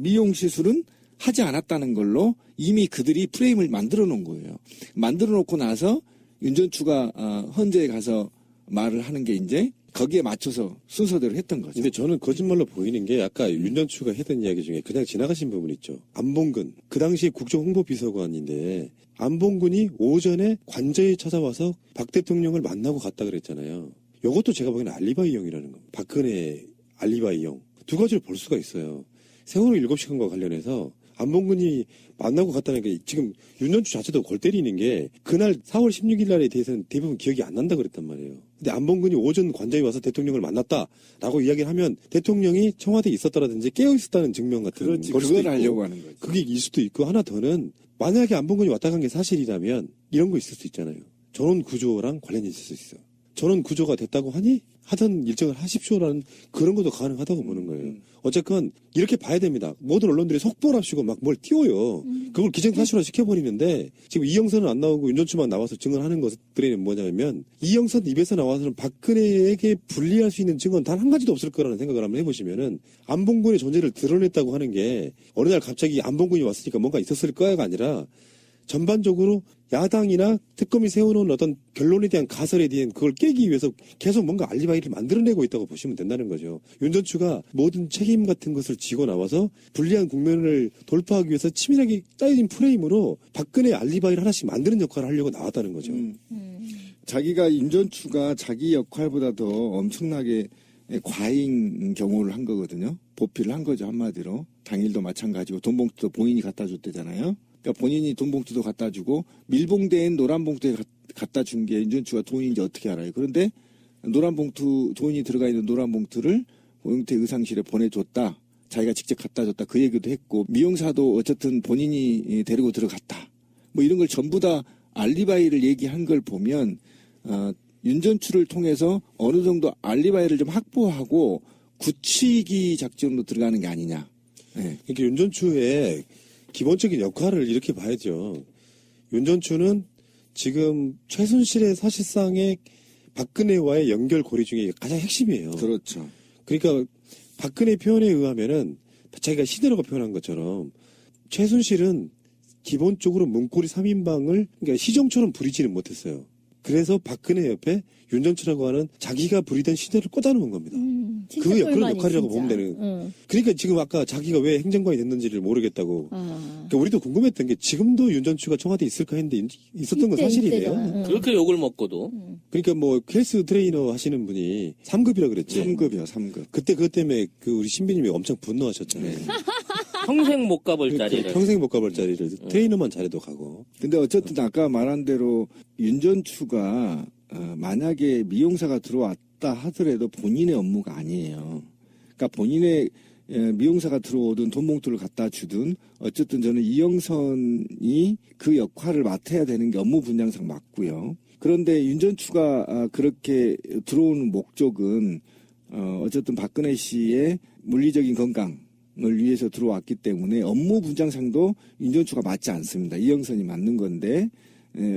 미용 시술은 하지 않았다는 걸로 이미 그들이 프레임을 만들어 놓은 거예요. 만들어 놓고 나서 윤전추가 헌재에 가서 말을 하는 게 이제 거기에 맞춰서 순서대로 했던 거죠. 근데 저는 거짓말로 보이는 게 아까 윤전추가 했던 이야기 중에 그냥 지나가신 부분 있죠. 안봉근 그 당시 국정홍보비서관인데 안봉근이 오전에 관저에 찾아와서 박 대통령을 만나고 갔다 그랬잖아요. 이것도 제가 보기에는 알리바이용이라는 겁니다. 박근혜 알리바이용. 두 가지를 볼 수가 있어요. 세월호 7시간과 관련해서 안봉근이 만나고 갔다는 게 지금 윤전추 자체도 골 때리는 게 그날 4월 16일 날에 대해서는 대부분 기억이 안 난다 그랬단 말이에요. 근데 안봉근이 오전 관저에 와서 대통령을 만났다라고 이야기를 하면 대통령이 청와대에 있었다라든지 깨어 있었다는 증명 같은 그렇지. 걸 수도 그걸 있고, 하려고 하는 거죠. 그게 일 수도 있고 하나 더는 만약에 안봉근이 왔다 간 게 사실이라면 이런 거 있을 수 있잖아요. 전원 구조랑 관련이 있을 수 있어. 전원 구조가 됐다고 하니 하던 일정을 하십시오라는 그런 것도 가능하다고 보는 거예요. 어쨌건 이렇게 봐야 됩니다. 모든 언론들이 속보랍시고 막 뭘 띄워요. 그걸 기정사실화 시켜버리는데 지금 이영선은 안 나오고 윤전추만 나와서 증언하는 것들에는 뭐냐면 이영선 입에서 나와서는 박근혜에게 불리할 수 있는 증언 단 한 가지도 없을 거라는 생각을 한번 해보시면은 안봉근의 존재를 드러냈다고 하는 게 어느 날 갑자기 안봉근이 왔으니까 뭔가 있었을 거야가 아니라 전반적으로 야당이나 특검이 세워놓은 어떤 결론에 대한 가설에 대한 그걸 깨기 위해서 계속 뭔가 알리바이를 만들어내고 있다고 보시면 된다는 거죠. 윤전추가 모든 책임 같은 것을 지고 나와서 불리한 국면을 돌파하기 위해서 치밀하게 짜여진 프레임으로 박근혜 알리바이를 하나씩 만드는 역할을 하려고 나왔다는 거죠. 자기가 윤전추가 자기 역할보다 더 엄청나게 과잉 경호를 한 거거든요. 보필을 한 거죠, 한마디로. 당일도 마찬가지고 돈봉투도 본인이 갖다 줬대잖아요. 그러니까 본인이 돈봉투도 갖다 주고 밀봉된 노란 봉투에 갖다 준 게 윤전추가 돈인지 어떻게 알아요. 그런데 노란 봉투, 돈이 들어가 있는 노란 봉투를 고영태 의상실에 보내줬다. 자기가 직접 갖다 줬다. 그 얘기도 했고 미용사도 어쨌든 본인이 데리고 들어갔다. 뭐 이런 걸 전부 다 알리바이를 얘기한 걸 보면 윤전추를 통해서 어느 정도 알리바이를 좀 확보하고 굳히기 작전으로 들어가는 게 아니냐. 네. 그러니까 윤전추의 기본적인 역할을 이렇게 봐야죠. 윤전추는 지금 최순실의 사실상의 박근혜와의 연결고리 중에 가장 핵심이에요. 그렇죠. 그러니까 박근혜 표현에 의하면은 자기가 시대로가 표현한 것처럼 최순실은 기본적으로 문고리 3인방을 그러니까 시정처럼 부리지는 못했어요. 그래서 박근혜 옆에 윤전추라고 하는 자기가 부리던 시대를 꽂아놓은 겁니다. 그런 역할이라고 보면 되는. 그러니까 지금 아까 자기가 왜 행정관이 됐는지를 모르겠다고. 그러니까 우리도 궁금했던 게 지금도 윤전추가 청와대에 있을까 했는데 있었던 건 사실이네요. 그렇게 욕을 먹고도. 그러니까 뭐 헬스 트레이너 하시는 분이 3급이라 그랬지. 3급이요, 3급. 그때 그것 때문에 그 우리 신비님이 엄청 분노하셨잖아요. 평생 못 가볼 자리를. 평생 못 가볼 자리를 트레이너만 잘해도 가고. 근데 어쨌든 아까 말한 대로 윤전추가 만약에 미용사가 들어왔다 하더라도 본인의 업무가 아니에요. 그러니까 본인의 미용사가 들어오든 돈봉투를 갖다 주든 어쨌든 저는 이영선이 그 역할을 맡아야 되는 게 업무 분장상 맞고요. 그런데 윤전추가 그렇게 들어오는 목적은 어쨌든 박근혜 씨의 물리적인 건강을 위해서 들어왔기 때문에 업무 분장상도 윤전추가 맞지 않습니다. 이영선이 맞는 건데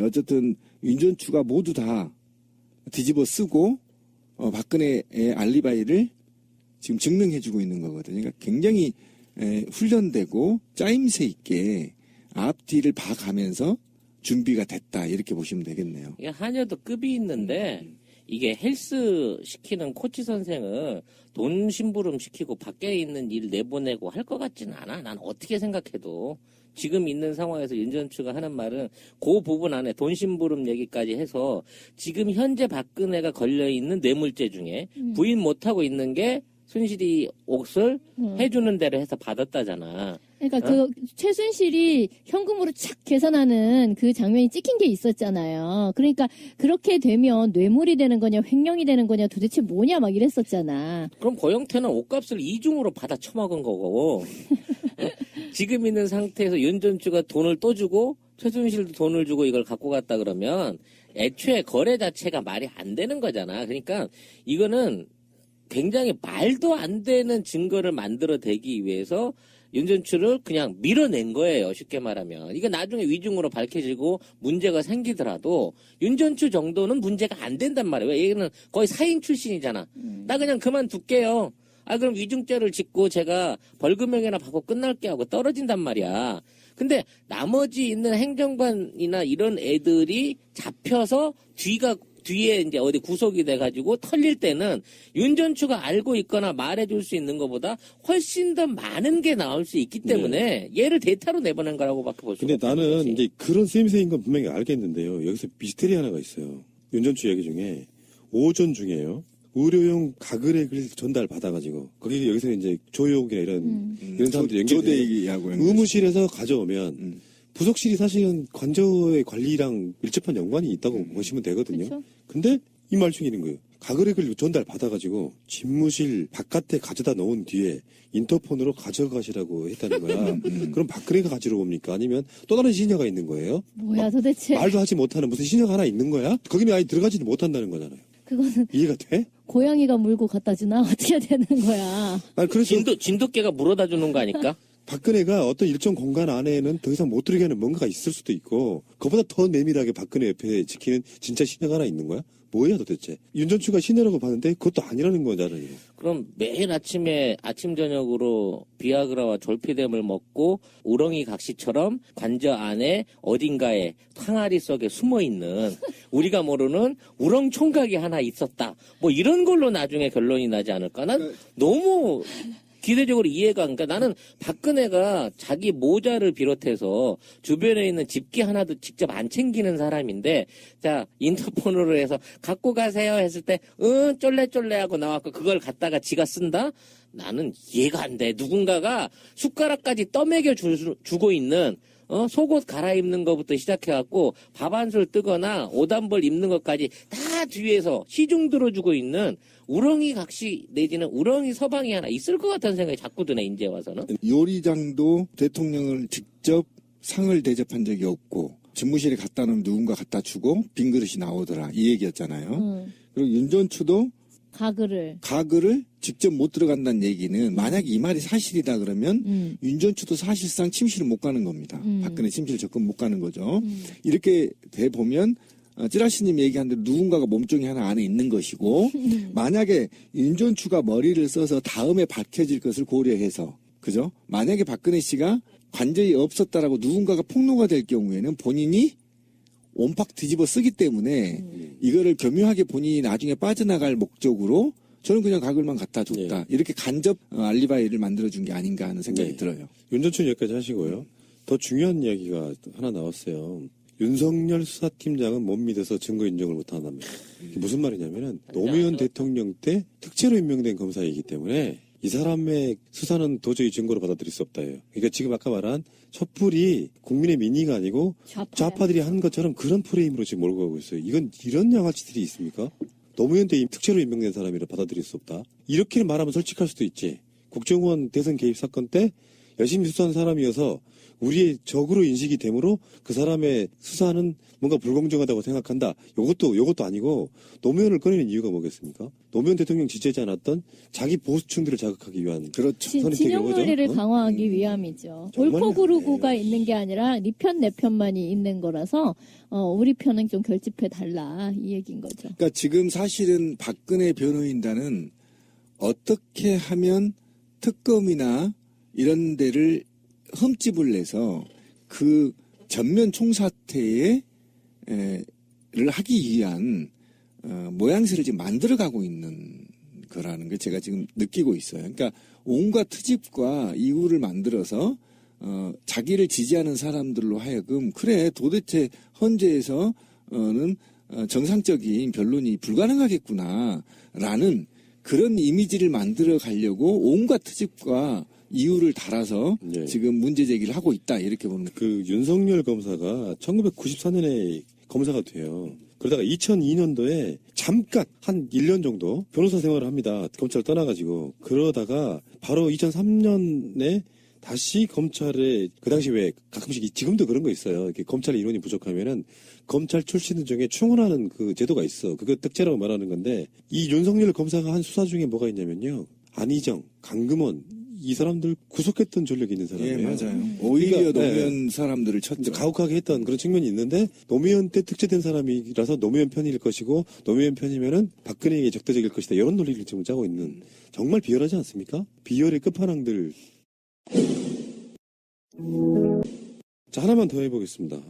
어쨌든 윤전추가 모두 다 뒤집어 쓰고 박근혜의 알리바이를 지금 증명해주고 있는 거거든요. 그러니까 굉장히 훈련되고 짜임새 있게 앞뒤를 봐가면서 준비가 됐다 이렇게 보시면 되겠네요. 이게 한여도 급이 있는데 이게 헬스 시키는 코치 선생을 돈 심부름 시키고 밖에 있는 일 내보내고 할 것 같지는 않아. 난 어떻게 생각해도 지금 있는 상황에서 윤전추가 하는 말은 그 부분 안에 돈 심부름 얘기까지 해서 지금 현재 박근혜가 걸려있는 뇌물죄 중에 부인 못하고 있는 게 순실이 옷을 해주는 대로 해서 받았다잖아. 그러니까 그 최순실이 현금으로 착 계산하는 그 장면이 찍힌 게 있었잖아요. 그러니까 그렇게 되면 뇌물이 되는 거냐 횡령이 되는 거냐 도대체 뭐냐 막 이랬었잖아. 그럼 고영태는 옷값을 이중으로 받아 처먹은 거고 지금 있는 상태에서 윤전추가 돈을 또 주고 최순실도 돈을 주고 이걸 갖고 갔다 그러면 애초에 거래 자체가 말이 안 되는 거잖아. 그러니까 이거는 굉장히 말도 안 되는 증거를 만들어내기 위해서 윤전추를 그냥 밀어낸 거예요. 쉽게 말하면. 이거 나중에 위중으로 밝혀지고 문제가 생기더라도 윤전추 정도는 문제가 안 된단 말이에요. 얘는 거의 사인 출신이잖아. 나 그냥 그만둘게요. 그럼 위중죄를 짓고 제가 벌금형이나 받고 끝날게 하고 떨어진단 말이야. 근데 나머지 있는 행정관이나 이런 애들이 잡혀서 뒤에 이제 어디 구속이 돼가지고 털릴 때는 윤전추가 알고 있거나 말해줄 수 있는 것보다 훨씬 더 많은 게 나올 수 있기 때문에 얘를 대타로 내보낸 거라고밖에 볼 수가 없는 근데 나는 거지. 이제 그런 쓰임새인 건 분명히 알겠는데요. 여기서 미스테리 하나가 있어요. 윤전추 얘기 중에 오전 중에요. 의료용 가글액을 전달 받아가지고 거기 여기서 이제 조욕이나 이런 사람들이 연결돼 조대기하고 의무실에서 가져오면 부속실이 사실은 관저의 관리랑 밀접한 연관이 있다고 보시면 되거든요. 그쵸? 근데 이 말 중에 있는 거예요. 가글액을 전달 받아가지고 집무실 바깥에 가져다 놓은 뒤에 인터폰으로 가져가시라고 했다는 거야. 그럼 박근혜가 가지러 옵니까? 아니면 또 다른 시녀가 있는 거예요? 뭐야 도대체. 말도 하지 못하는 무슨 시녀가 하나 있는 거야? 거기는 아예 들어가지도 못한다는 거잖아요. 그거는 이해가 돼? 고양이가 물고 갖다 주나 어떻게 되는 거야. 아니 그래서 진돗개가 물어다 주는 거 아닐까? 박근혜가 어떤 일정 공간 안에는 더 이상 못 들어가게 하는 뭔가가 있을 수도 있고 그보다 더 내밀하게 박근혜 옆에 지키는 진짜 신녀가 하나 있는 거야? 뭐야 도대체? 윤전추가 신녀라고 봤는데 그것도 아니라는 거잖아요. 그럼 매일 아침에 아침 저녁으로 비아그라와 졸피뎀을 먹고 우렁이 각시처럼 관저 안에 어딘가에 항아리 속에 숨어 있는 우리가 모르는 우렁 총각이 하나 있었다. 뭐 이런 걸로 나중에 결론이 나지 않을까? 난 너무 기대적으로 이해가 안 가. 나는 박근혜가 자기 모자를 비롯해서 주변에 있는 집게 하나도 직접 안 챙기는 사람인데, 자, 인터폰으로 해서 갖고 가세요 했을 때, 쫄래쫄래 하고 나왔고 그걸 갖다가 지가 쓴다? 나는 이해가 안 돼. 누군가가 숟가락까지 떠먹여 주고 있는 속옷 갈아입는 것부터 시작해갖고 밥 한 술 뜨거나 옷 한 벌 입는 것까지 다 뒤에서 시중 들어주고 있는 우렁이 각시 내지는 우렁이 서방이 하나 있을 것 같다는 생각이 자꾸 드네, 이제 와서는. 요리장도 대통령을 직접 상을 대접한 적이 없고 집무실에 갖다 놓으면 누군가 갖다 주고 빈 그릇이 나오더라 이 얘기였잖아요. 그리고 윤전추도 가글을 직접 못 들어간다는 얘기는 만약에 이 말이 사실이다 그러면 윤전추도 사실상 침실을 못 가는 겁니다. 박근혜 침실 접근 못 가는 거죠. 이렇게 돼 보면 찌라시님 얘기한 대로 누군가가 몸종이 하나 안에 있는 것이고 만약에 윤전추가 머리를 써서 다음에 밝혀질 것을 고려해서 그죠? 만약에 박근혜 씨가 관저에 없었다라고 누군가가 폭로가 될 경우에는 본인이 온팍 뒤집어 쓰기 때문에 이거를 교묘하게 본인이 나중에 빠져나갈 목적으로 저는 그냥 가글만 갖다 줬다. 이렇게 간접 알리바이를 만들어준 게 아닌가 하는 생각이 들어요. 윤전추는 여기까지 하시고요. 더 중요한 이야기가 하나 나왔어요. 윤석열 수사팀장은 못 믿어서 증거 인정을 못한답니다. 이게 무슨 말이냐면은 노무현 대통령 때 특채로 임명된 검사이기 때문에 이 사람의 수사는 도저히 증거로 받아들일 수 없다예요. 그러니까 지금 아까 말한 촛불이 국민의 민의가 아니고 좌파들이 한 것처럼 그런 프레임으로 지금 몰고 가고 있어요. 이건 이런 양아치들이 있습니까? 노무현 때 특채로 임명된 사람이라 받아들일 수 없다. 이렇게 말하면 솔직할 수도 있지. 국정원 대선 개입 사건 때 열심히 수사한 사람이어서 우리의 적으로 인식이 되므로 그 사람의 수사는 뭔가 불공정하다고 생각한다. 요것도 아니고 노무현을 꺼내는 이유가 뭐겠습니까? 노무현 대통령 지지하지 않았던 자기 보수층들을 자극하기 위한 그렇죠. 진영 논리를 강화하기 위함이죠. 정말, 옳고 그르고가 있는 게 아니라 네 편 내 편만이 있는 거라서 우리 편은 좀 결집해 달라 이 얘기인 거죠. 그러니까 지금 사실은 박근혜 변호인단은 어떻게 하면 특검이나 이런 데를 흠집을 내서 그 전면 총사퇴를 하기 위한 모양새를 지금 만들어가고 있는 거라는 걸 제가 지금 느끼고 있어요. 그러니까 온갖 트집과 이유를 만들어서 자기를 지지하는 사람들로 하여금 그래 도대체 헌재에서는 정상적인 변론이 불가능하겠구나라는 그런 이미지를 만들어 가려고 온갖 트집과 이유를 달아서 네. 지금 문제 제기를 하고 있다 이렇게 보는 거예요. 그 윤석열 검사가 1994년에 검사가 돼요. 그러다가 2002년도에 잠깐 한 1년 정도 변호사 생활을 합니다. 검찰 떠나가지고. 그러다가 바로 2003년에 다시 검찰에 그 당시 왜 가끔씩 지금도 그런 거 있어요. 이렇게 검찰 인원이 부족하면은 검찰 출신들 중에 충원하는 그 제도가 있어. 그거 특제라고 말하는 건데 이 윤석열 검사가 한 수사 중에 뭐가 있냐면요. 안희정, 강금원 이 사람들 구속했던 전력이 있는 사람이에요. 예, 맞아요. 오히려 그러니까, 노무현 사람들을 쳤죠. 가혹하게 했던 그런 측면이 있는데 노무현 때 특제된 사람이라서 노무현 편일 것이고 노무현 편이면은 박근혜에게 적대적일 것이다. 이런 논리를 지금 짜고 있는 정말 비열하지 않습니까? 비열의 끝판왕들. 자, 하나만 더 해보겠습니다.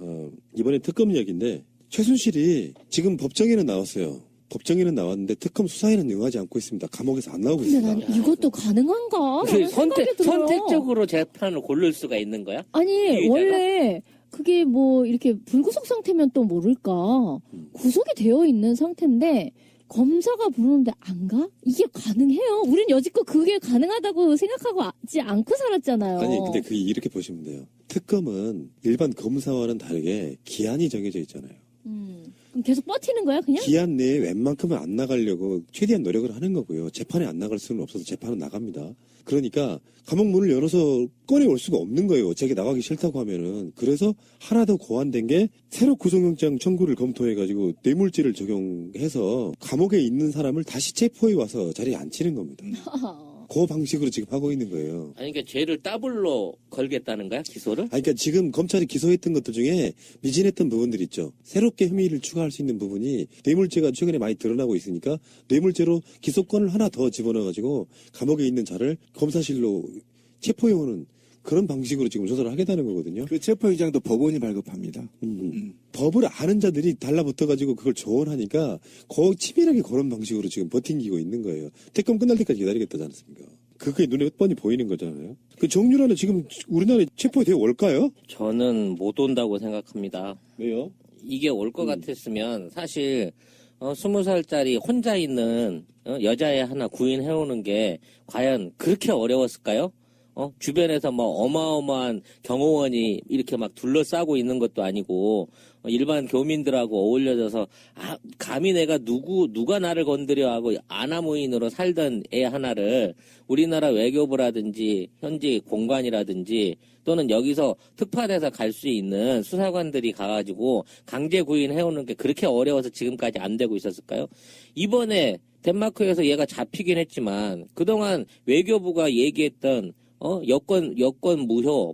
이번에 특검 이야기인데 최순실이 지금 법정에는 나왔어요. 법정에는 나왔는데 특검 수사에는 응하지 않고 있습니다. 감옥에서 안 나오고 근데 있습니다. 난 이것도 가능한가? 라는 생각이 들어요. 선택적으로 재판을 고를 수가 있는 거야? 아니 피의자가? 원래 그게 뭐 이렇게 불구속 상태면 또 모를까 구속이 되어 있는 상태인데 검사가 부르는데 안 가? 이게 가능해요? 우린 여지껏 그게 가능하다고 생각하지 않고 살았잖아요. 아니 근데 그게 이렇게 보시면 돼요. 특검은 일반 검사와는 다르게 기한이 정해져 있잖아요. 그럼 계속 버티는 거야 그냥? 기한 내에 웬만큼은 안 나가려고 최대한 노력을 하는 거고요. 재판에 안 나갈 수는 없어서 재판은 나갑니다. 그러니까 감옥 문을 열어서 꺼내올 수가 없는 거예요. 자기 나가기 싫다고 하면은. 그래서 하나 더 고안된 게 새로 구속영장 청구를 검토해가지고 뇌물죄를 적용해서 감옥에 있는 사람을 다시 체포해 와서 자리에 앉히는 겁니다. 그 방식으로 지금 하고 있는 거예요. 아니, 그러니까 죄를 더블로 걸겠다는 거야? 기소를? 아니, 그러니까 지금 검찰이 기소했던 것들 중에 미진했던 부분들 있죠. 새롭게 혐의를 추가할 수 있는 부분이 뇌물죄가 최근에 많이 드러나고 있으니까 뇌물죄로 기소권을 하나 더 집어넣어가지고 감옥에 있는 자를 검사실로 체포해오는 그런 방식으로 지금 조사를 하겠다는 거거든요. 그 체포영장도 법원이 발급합니다. 법을 아는 자들이 달라붙어가지고 그걸 조언하니까 치밀하게 그런 방식으로 지금 버팅기고 있는 거예요. 특검 끝날 때까지 기다리겠다지 않습니까? 그게 눈에 뻔히 보이는 거잖아요. 그 정유라는 지금 우리나라에 체포되어 올까요? 저는 못 온다고 생각합니다. 왜요? 이게 올 것 같았으면 사실 20살짜리 혼자 있는 여자애 하나 구인해오는 게 과연 그렇게 어려웠을까요? 주변에서 뭐 어마어마한 경호원이 이렇게 막 둘러싸고 있는 것도 아니고 일반 교민들하고 어울려져서 감히 내가 누가 나를 건드려 하고 아나무인으로 살던 애 하나를 우리나라 외교부라든지 현지 공관이라든지 또는 여기서 특파돼서 갈 수 있는 수사관들이 가가지고 강제 구인해오는 게 그렇게 어려워서 지금까지 안 되고 있었을까요? 이번에 덴마크에서 얘가 잡히긴 했지만 그동안 외교부가 얘기했던 여권 무효,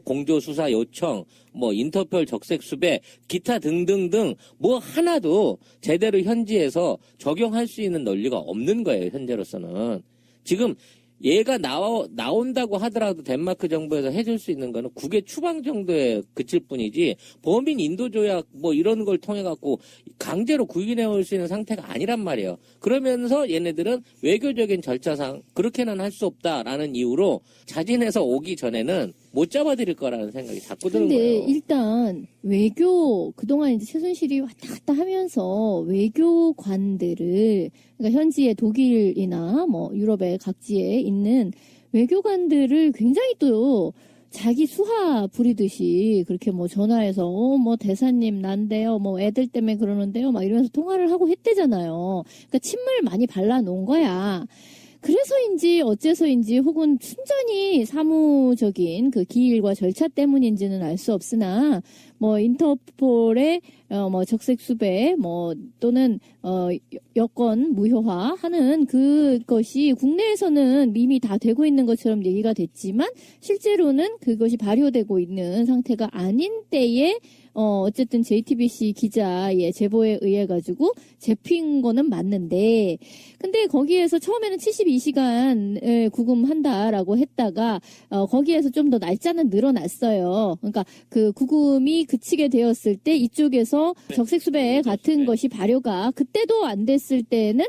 공조 수사 요청, 인터폴 적색 수배, 기타 등등등, 하나도 제대로 현지에서 적용할 수 있는 논리가 없는 거예요, 현재로서는. 지금 얘가 나온다고 하더라도 덴마크 정부에서 해줄 수 있는 거는 국외 추방 정도에 그칠 뿐이지, 범인 인도조약 이런 걸 통해갖고 강제로 구인해 올 수 있는 상태가 아니란 말이에요. 그러면서 얘네들은 외교적인 절차상 그렇게는 할 수 없다라는 이유로 자진해서 오기 전에는 못 잡아들일 거라는 생각이 자꾸 드는 거예요. 근데 일단 그동안 이제 최순실이 왔다 갔다 하면서 외교관들을, 그러니까 현지의 독일이나 유럽의 각지에 있는 외교관들을 굉장히 또 자기 수하 부리듯이 그렇게 전화해서 대사님 난데요, 애들 때문에 그러는데요, 막 이러면서 통화를 하고 했대잖아요. 그러니까 침을 많이 발라놓은 거야. 그래서인지 어째서인지 혹은 순전히 사무적인 그 기일과 절차 때문인지는 알 수 없으나 인터폴의 적색 수배 또는 여권 무효화하는 그것이 국내에서는 이미 다 되고 있는 것처럼 얘기가 됐지만 실제로는 그것이 발효되고 있는 상태가 아닌 때에 어쨌든 JTBC 기자의 제보에 의해 가지고 잡힌 거는 맞는데, 근데 거기에서 처음에는 72시간 구금한다라고 했다가 거기에서 좀 더 날짜는 늘어났어요. 그러니까 그 구금이 그치게 되었을 때 이쪽에서 적색수배 같은 것이 발효가 그때도 안 됐을 때는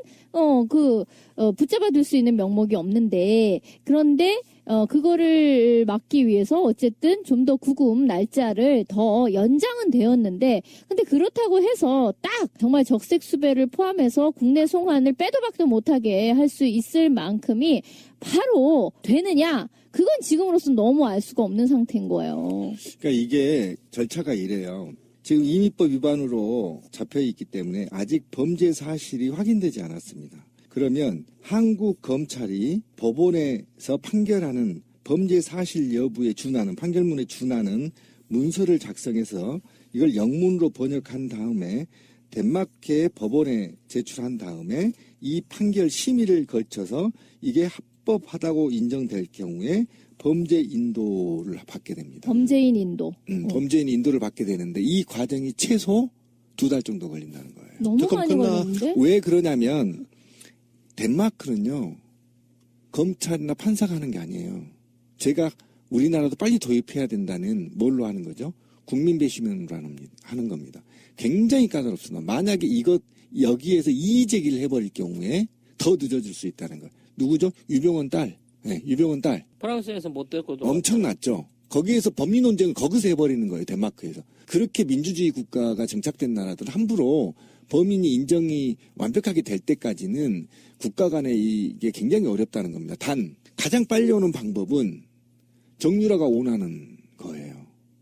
붙잡아둘 수 있는 명목이 없는데, 그런데 그거를 막기 위해서 어쨌든 좀 더 구금 날짜를 더 연장은 되었는데, 근데 그렇다고 해서 딱 정말 적색 수배를 포함해서 국내 송환을 빼도 박도 못하게 할 수 있을 만큼이 바로 되느냐? 그건 지금으로서는 너무 알 수가 없는 상태인 거예요. 그러니까 이게 절차가 이래요. 지금 임의법 위반으로 잡혀 있기 때문에 아직 범죄 사실이 확인되지 않았습니다. 그러면 한국 검찰이 법원에서 판결하는 범죄 사실 여부에 준하는, 판결문에 준하는 문서를 작성해서 이걸 영문으로 번역한 다음에 덴마크의 법원에 제출한 다음에 이 판결 심의를 거쳐서 이게 합법하다고 인정될 경우에 범죄 인도를 받게 됩니다. 범죄인 인도. 범죄인 인도를 받게 되는데 이 과정이 최소 2달 정도 걸린다는 거예요. 너무 많이 걸리는데? 왜 그러냐면 덴마크는요, 검찰이나 판사가 하는 게 아니에요. 제가 우리나라도 빨리 도입해야 된다는 뭘로 하는 거죠? 국민 배심원으로 하는 겁니다. 굉장히 까다롭습니다. 만약에 여기에서 이의 제기를 해버릴 경우에 더 늦어질 수 있다는 거예요. 누구죠? 유병헌 딸. 네, 유병헌 딸. 프랑스에서 못 됐고도 엄청났죠. 거기에서 법리 논쟁을 거기서 해버리는 거예요. 덴마크에서. 그렇게 민주주의 국가가 정착된 나라들 함부로 범인이 인정이 완벽하게 될 때까지는 국가 간에 이게 굉장히 어렵다는 겁니다. 단 가장 빨리 오는 방법은 정유라가 원하는 거예요.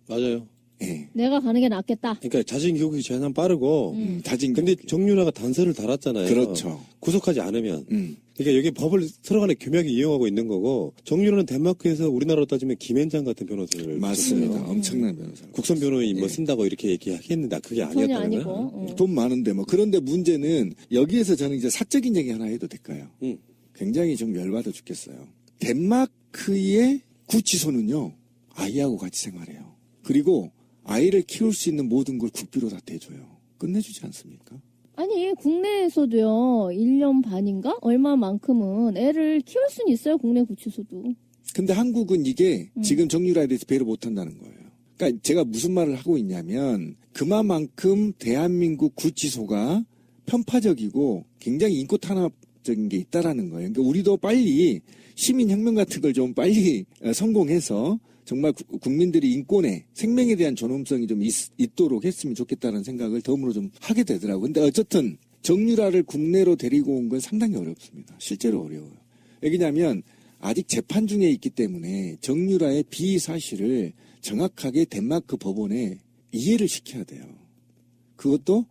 맞아요. 예. 내가 가는 게 낫겠다. 그러니까 자진 귀국이 최대한 빠르고. 자진. 근데 정유라가 단서를 달았잖아요. 그렇죠. 구속하지 않으면. 그러니까 여기 법을 서로 간에 교묘하게 이용하고 있는 거고, 정유라는 덴마크에서 우리나라로 따지면 김앤장 같은 변호사를 맞습니다. 썼어요. 엄청난 변호사. 국선 변호인 뭐 예. 쓴다고 이렇게 얘기하겠는데 그게 전혀 아니었다는 아니고. 거야. 돈 많은데 뭐. 그런데 문제는 여기에서 저는 이제 사적인 얘기 하나 해도 될까요? 굉장히 좀 열받아 죽겠어요. 덴마크의 구치소는요, 아이하고 같이 생활해요. 그리고 아이를 키울 수 있는 모든 걸 국비로 다 대줘요. 끝내주지 않습니까? 아니, 국내에서도요, 1년 반인가? 얼마만큼은 애를 키울 수는 있어요, 국내 구치소도. 근데 한국은 이게 지금 정유라에 대해서 배려 못한다는 거예요. 그러니까 제가 무슨 말을 하고 있냐면 그만큼 대한민국 구치소가 편파적이고 굉장히 인권 탄압적인 게 있다라는 거예요. 그러니까 우리도 빨리 시민혁명 같은 걸 좀 빨리 성공해서 정말 국민들이 인권에, 생명에 대한 존엄성이 좀 있도록 했으면 좋겠다는 생각을 덤으로 좀 하게 되더라고요. 근데 어쨌든 정유라를 국내로 데리고 온 건 상당히 어렵습니다. 실제로 어려워요. 왜냐하면 아직 재판 중에 있기 때문에 정유라의 비사실을 정확하게 덴마크 법원에 이해를 시켜야 돼요. 그것도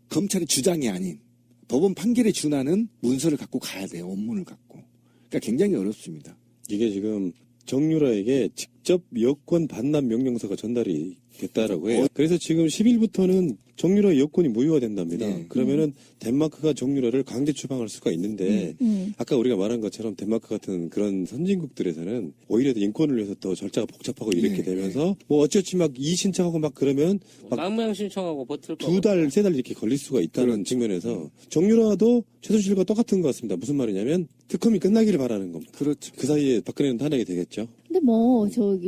검찰의 주장이 아닌 법원 판결에 준하는 문서를 갖고 가야 돼요. 원문을 갖고. 그러니까 굉장히 어렵습니다. 이게 지금 정유라에게 직접 여권 반납 명령서가 전달이 됐다라고 해요. 그래서 지금 10일부터는 정유라의 여권이 무효가 된답니다. 네. 그러면은 덴마크가 정유라를 강제 추방할 수가 있는데 아까 우리가 말한 것처럼 덴마크 같은 그런 선진국들에서는 오히려 인권을 위해서 더 절차가 복잡하고 이렇게 네. 되면서 뭐 어찌어찌 막 이의 신청하고 막 그러면 막 망명 신청하고 버틸 거 2달, 3달 이렇게 걸릴 수가 있다는 그렇죠. 측면에서 정유라도 최순실과 똑같은 것 같습니다. 무슨 말이냐면 특검이 끝나기를 바라는 겁니다. 그렇죠. 그 사이에 박근혜는 탄핵이 되겠죠. 근데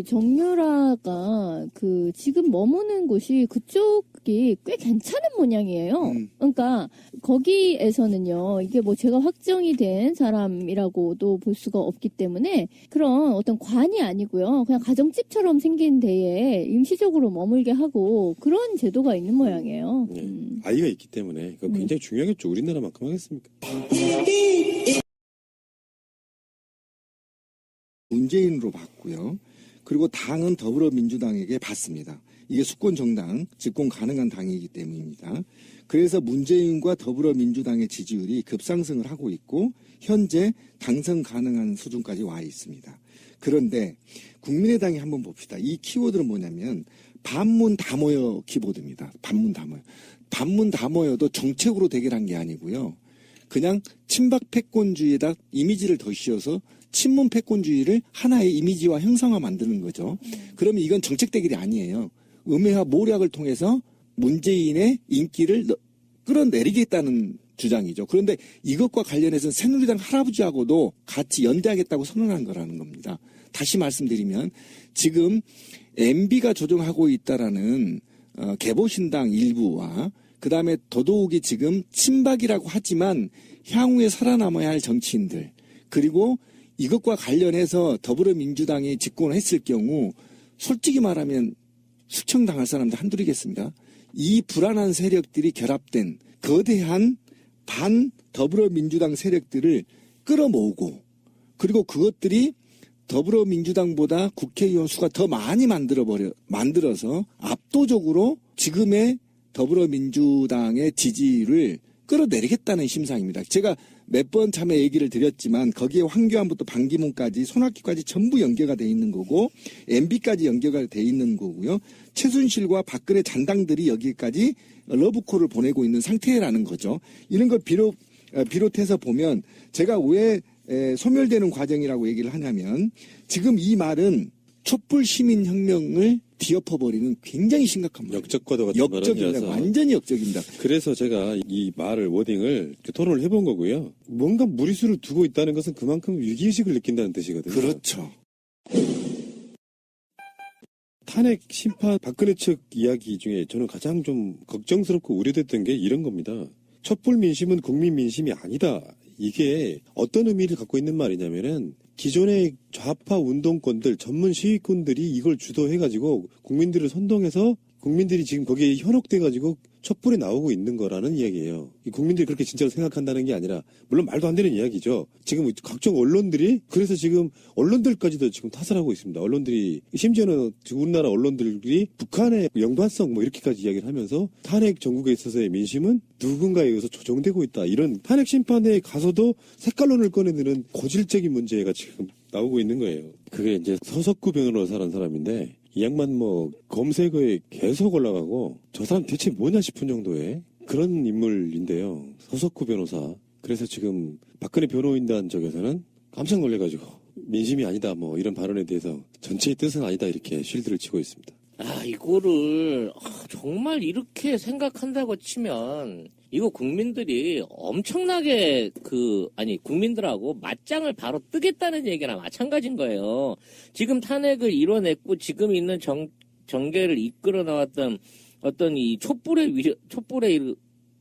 정유라가 지금 머무는 곳이 그쪽이 꽤 괜찮은 모양이에요. 그러니까 거기에서는요, 이게 뭐 제가 확정이 된 사람이라고도 볼 수가 없기 때문에 그런 어떤 관이 아니고요, 그냥 가정집처럼 생긴 데에 임시적으로 머물게 하고 그런 제도가 있는 모양이에요. 네. 아이가 있기 때문에 그거 굉장히 중요하겠죠. 우리나라만큼 하겠습니까? 문재인으로 받고요. 그리고 당은 더불어민주당에게 받습니다. 이게 수권 정당, 집권 가능한 당이기 때문입니다. 그래서 문재인과 더불어민주당의 지지율이 급상승을 하고 있고 현재 당선 가능한 수준까지 와 있습니다. 그런데 국민의당이 한번 봅시다. 이 키워드는 뭐냐면 반문 다 모여 키보드입니다. 반문 다 모여. 반문 다 모여도 정책으로 대결한 게 아니고요. 그냥 친박 패권주의에다 이미지를 더 씌워서 친문 패권주의를 하나의 이미지와 형상화 만드는 거죠. 그러면 이건 정책 대결이 아니에요. 음해와 모략을 통해서 문재인의 인기를 끌어내리겠다는 주장이죠. 그런데 이것과 관련해서 새누리당 할아버지하고도 같이 연대하겠다고 선언한 거라는 겁니다. 다시 말씀드리면 지금 MB가 조종하고 있다라는 개보신당 일부와 그다음에 더더욱이 지금 친박이라고 하지만 향후에 살아남아야 할 정치인들 그리고 이것과 관련해서 더불어민주당이 집권을 했을 경우 솔직히 말하면 숙청당할 사람들 한둘이겠습니까? 이 불안한 세력들이 결합된 거대한 반 더불어민주당 세력들을 끌어모으고 그리고 그것들이 더불어민주당보다 국회의원 수가 더 많이 만들어서 압도적으로 지금의 더불어민주당의 지지를 끌어내리겠다는 심상입니다. 제가 몇 번 참여 얘기를 드렸지만 거기에 황교안부터 반기문까지 손학규까지 전부 연계가 돼 있는 거고 MB까지 연계가 돼 있는 거고요. 최순실과 박근혜 잔당들이 여기까지 러브콜을 보내고 있는 상태라는 거죠. 이런 걸 비롯해서 보면 제가 왜 소멸되는 과정이라고 얘기를 하냐면 지금 이 말은 촛불 시민혁명을 뒤엎어버리는 굉장히 심각한 말이에요. 역적과도 같은 역적입니다. 발언이라서. 완전히 역적입니다. 그래서 제가 이 말을 워딩을 토론을 해본 거고요. 뭔가 무리수를 두고 있다는 것은 그만큼 위기의식을 느낀다는 뜻이거든요. 그렇죠. 탄핵 심판 박근혜 측 이야기 중에 저는 가장 좀 걱정스럽고 우려됐던 게 이런 겁니다. 촛불 민심은 국민 민심이 아니다. 이게 어떤 의미를 갖고 있는 말이냐면은 기존의 좌파 운동권들, 전문 시위꾼들이 이걸 주도해가지고 국민들을 선동해서 국민들이 지금 거기에 현혹돼가지고 촛불에 나오고 있는 거라는 이야기예요. 이 국민들이 그렇게 진짜로 생각한다는 게 아니라 물론 말도 안 되는 이야기죠. 지금 각종 언론들이 그래서 지금 언론들까지도 지금 탓을 하고 있습니다. 언론들이 심지어는 지금 우리나라 언론들이 북한의 연관성 뭐 이렇게까지 이야기를 하면서 탄핵 정국에 있어서의 민심은 누군가에 의해서 조정되고 있다. 이런 탄핵 심판에 가서도 색깔론을 꺼내드는 고질적인 문제가 지금 나오고 있는 거예요. 그게 이제 서석구 변호사라는 사람인데 이 양반 뭐 검색어에 계속 올라가고 저 사람 대체 뭐냐 싶은 정도의 그런 인물인데요. 서석구 변호사. 그래서 지금 박근혜 변호인단 쪽에서는 깜짝 놀래가지고 민심이 아니다 뭐 이런 발언에 대해서 전체의 뜻은 아니다 이렇게 쉴드를 치고 있습니다. 이거를 정말 이렇게 생각한다고 치면 이거 국민들이 엄청나게 국민들하고 맞짱을 바로 뜨겠다는 얘기나 마찬가지인 거예요. 지금 탄핵을 이뤄냈고 지금 있는 정계를 이끌어 나왔던 어떤 이 촛불의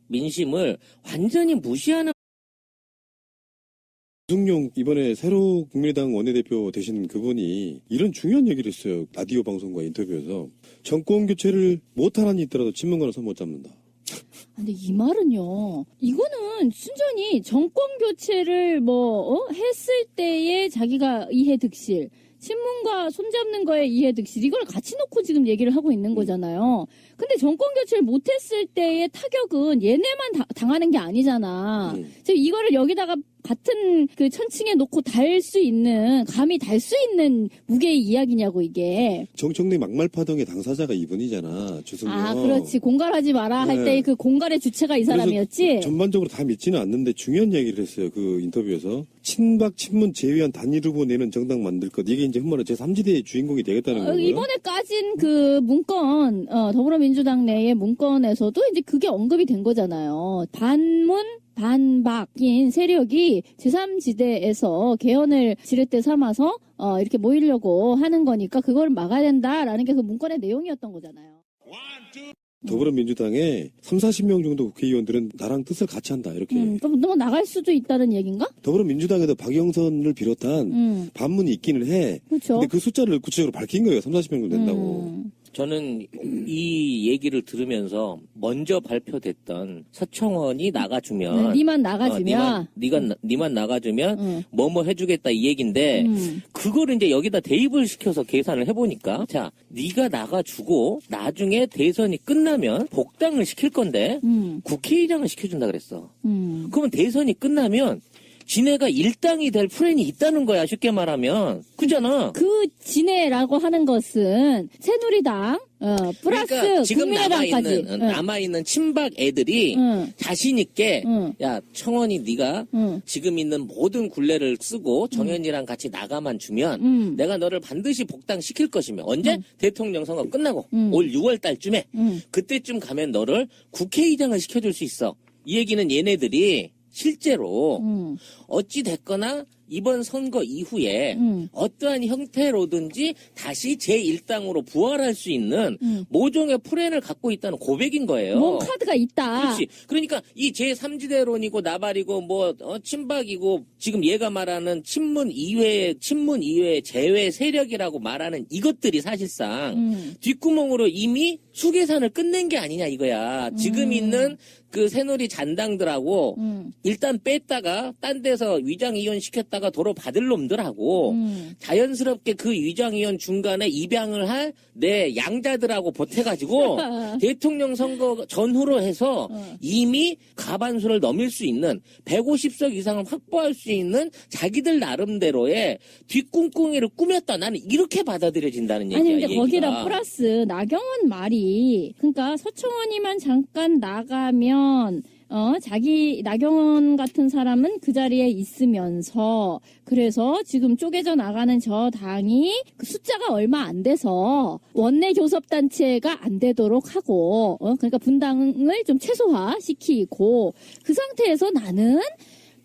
민심을 완전히 무시하는 유승용 이번에 새로 국민의당 원내대표 되신 그분이 이런 중요한 얘기를 했어요. 라디오 방송과 인터뷰에서 정권 교체를 못한 한이 있더라도 친문과는 손 못 잡는다. 근데 이 말은요, 이거는 순전히 정권 교체를 했을 때의 자기가 이해득실, 친문과 손잡는 거에 이해득실, 이걸 같이 놓고 지금 얘기를 하고 있는 거잖아요. 근데 정권 교체를 못했을 때의 타격은 얘네만 당하는 게 아니잖아. 지금 이거를 여기다가 같은 그 천칭에 놓고 감히 달 수 있는 무게의 이야기냐고, 이게. 정청래 막말파동의 당사자가 이분이잖아, 주승용. 그렇지. 공갈하지 마라 할 때 그 공갈의 주체가 이 사람이었지? 전반적으로 다 믿지는 않는데 중요한 얘기를 했어요, 그 인터뷰에서. 친박, 친문 제외한 단일 후보 내는 정당 만들 것. 이게 이제 흠말로 제3지대의 주인공이 되겠다는 거고요. 이번에 까진 그 문건, 더불어민주당 내의 문건에서도 이제 그게 언급이 된 거잖아요. 반문, 반박인 세력이 제3지대에서 개헌을 지렛대 삼아서 이렇게 모이려고 하는 거니까 그걸 막아야 된다라는 게 그 문건의 내용이었던 거잖아요. 더불어민주당에 30-40명 정도 국회의원들은 나랑 뜻을 같이 한다 이렇게. 그럼 너 나갈 수도 있다는 얘기인가? 더불어민주당에도 박영선을 비롯한 반문이 있기는 해. 그렇죠. 근데 그 숫자를 구체적으로 밝힌 거예요. 30-40명 정도 된다고. 저는 이 얘기를 들으면서 먼저 발표됐던 서청원이 나가주면 니만 나가주면 니만 나가주면 뭐뭐 해주겠다 이 얘긴데 그거를 이제 여기다 대입을 시켜서 계산을 해보니까 자 니가 나가주고 나중에 대선이 끝나면 복당을 시킬 건데 국회의장을 시켜준다 그랬어. 그러면 대선이 끝나면 지네가 일당이 될 프랜이 있다는 거야. 쉽게 말하면. 그잖아. 그 진해라고 하는 것은 새누리당 플러스 그러니까 지금 국민의당까지 남아있는 친박 애들이 자신있게 야 청원이 네가 지금 있는 모든 굴레를 쓰고 정현이랑 같이 나가만 주면 내가 너를 반드시 복당시킬 것이며 언제? 대통령 선거 끝나고 올 6월 달쯤에 그때쯤 가면 너를 국회의장을 시켜줄 수 있어. 이 얘기는 얘네들이 실제로 어찌 됐거나 이번 선거 이후에 어떠한 형태로든지 다시 제1당으로 부활할 수 있는 모종의 플랜을 갖고 있다는 고백인 거예요. 뭔 카드가 있다. 그렇지. 그러니까 이 제3지대론이고 나발이고 친박이고 지금 얘가 말하는 친문 이외의 제외 세력이라고 말하는 이것들이 사실상 뒷구멍으로 이미 수계산을 끝낸 게 아니냐 이거야. 지금 있는 그 새누리 잔당들하고 일단 뺐다가 딴 데서 위장이혼 시켰다가 도로 받을 놈들하고 자연스럽게 그 위장이혼 중간에 입양을 할 내 양자들하고 보태가지고 대통령 선거 전후로 해서 이미 과반수를 넘을 수 있는 150석 이상을 확보할 수 있는 자기들 나름대로의 뒷꿍꿍이를 꾸몄다. 나는 이렇게 받아들여진다는 얘기야. 아니 근데 얘기가. 거기다 플러스 나경원 말이 그러니까 서청원이만 잠깐 나가면 자기 나경원 같은 사람은 그 자리에 있으면서 그래서 지금 쪼개져 나가는 저 당이 그 숫자가 얼마 안 돼서 원내 교섭단체가 안 되도록 하고 그러니까 분당을 좀 최소화시키고 그 상태에서 나는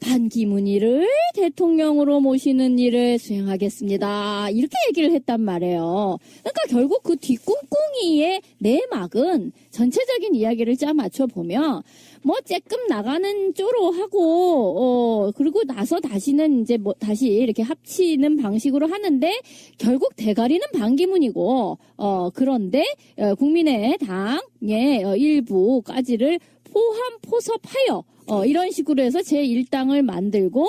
반기문이를 대통령으로 모시는 일을 수행하겠습니다. 이렇게 얘기를 했단 말이에요. 그러니까 결국 그 뒷꿍꿍이의 내막은 전체적인 이야기를 짜 맞춰보면 쬐끔 나가는 쪼로 하고 그리고 나서 다시는 이제 다시 이렇게 합치는 방식으로 하는데 결국 대가리는 반기문이고 그런데 국민의당의 일부까지를 포섭하여 이런 식으로 해서 제1당을 만들고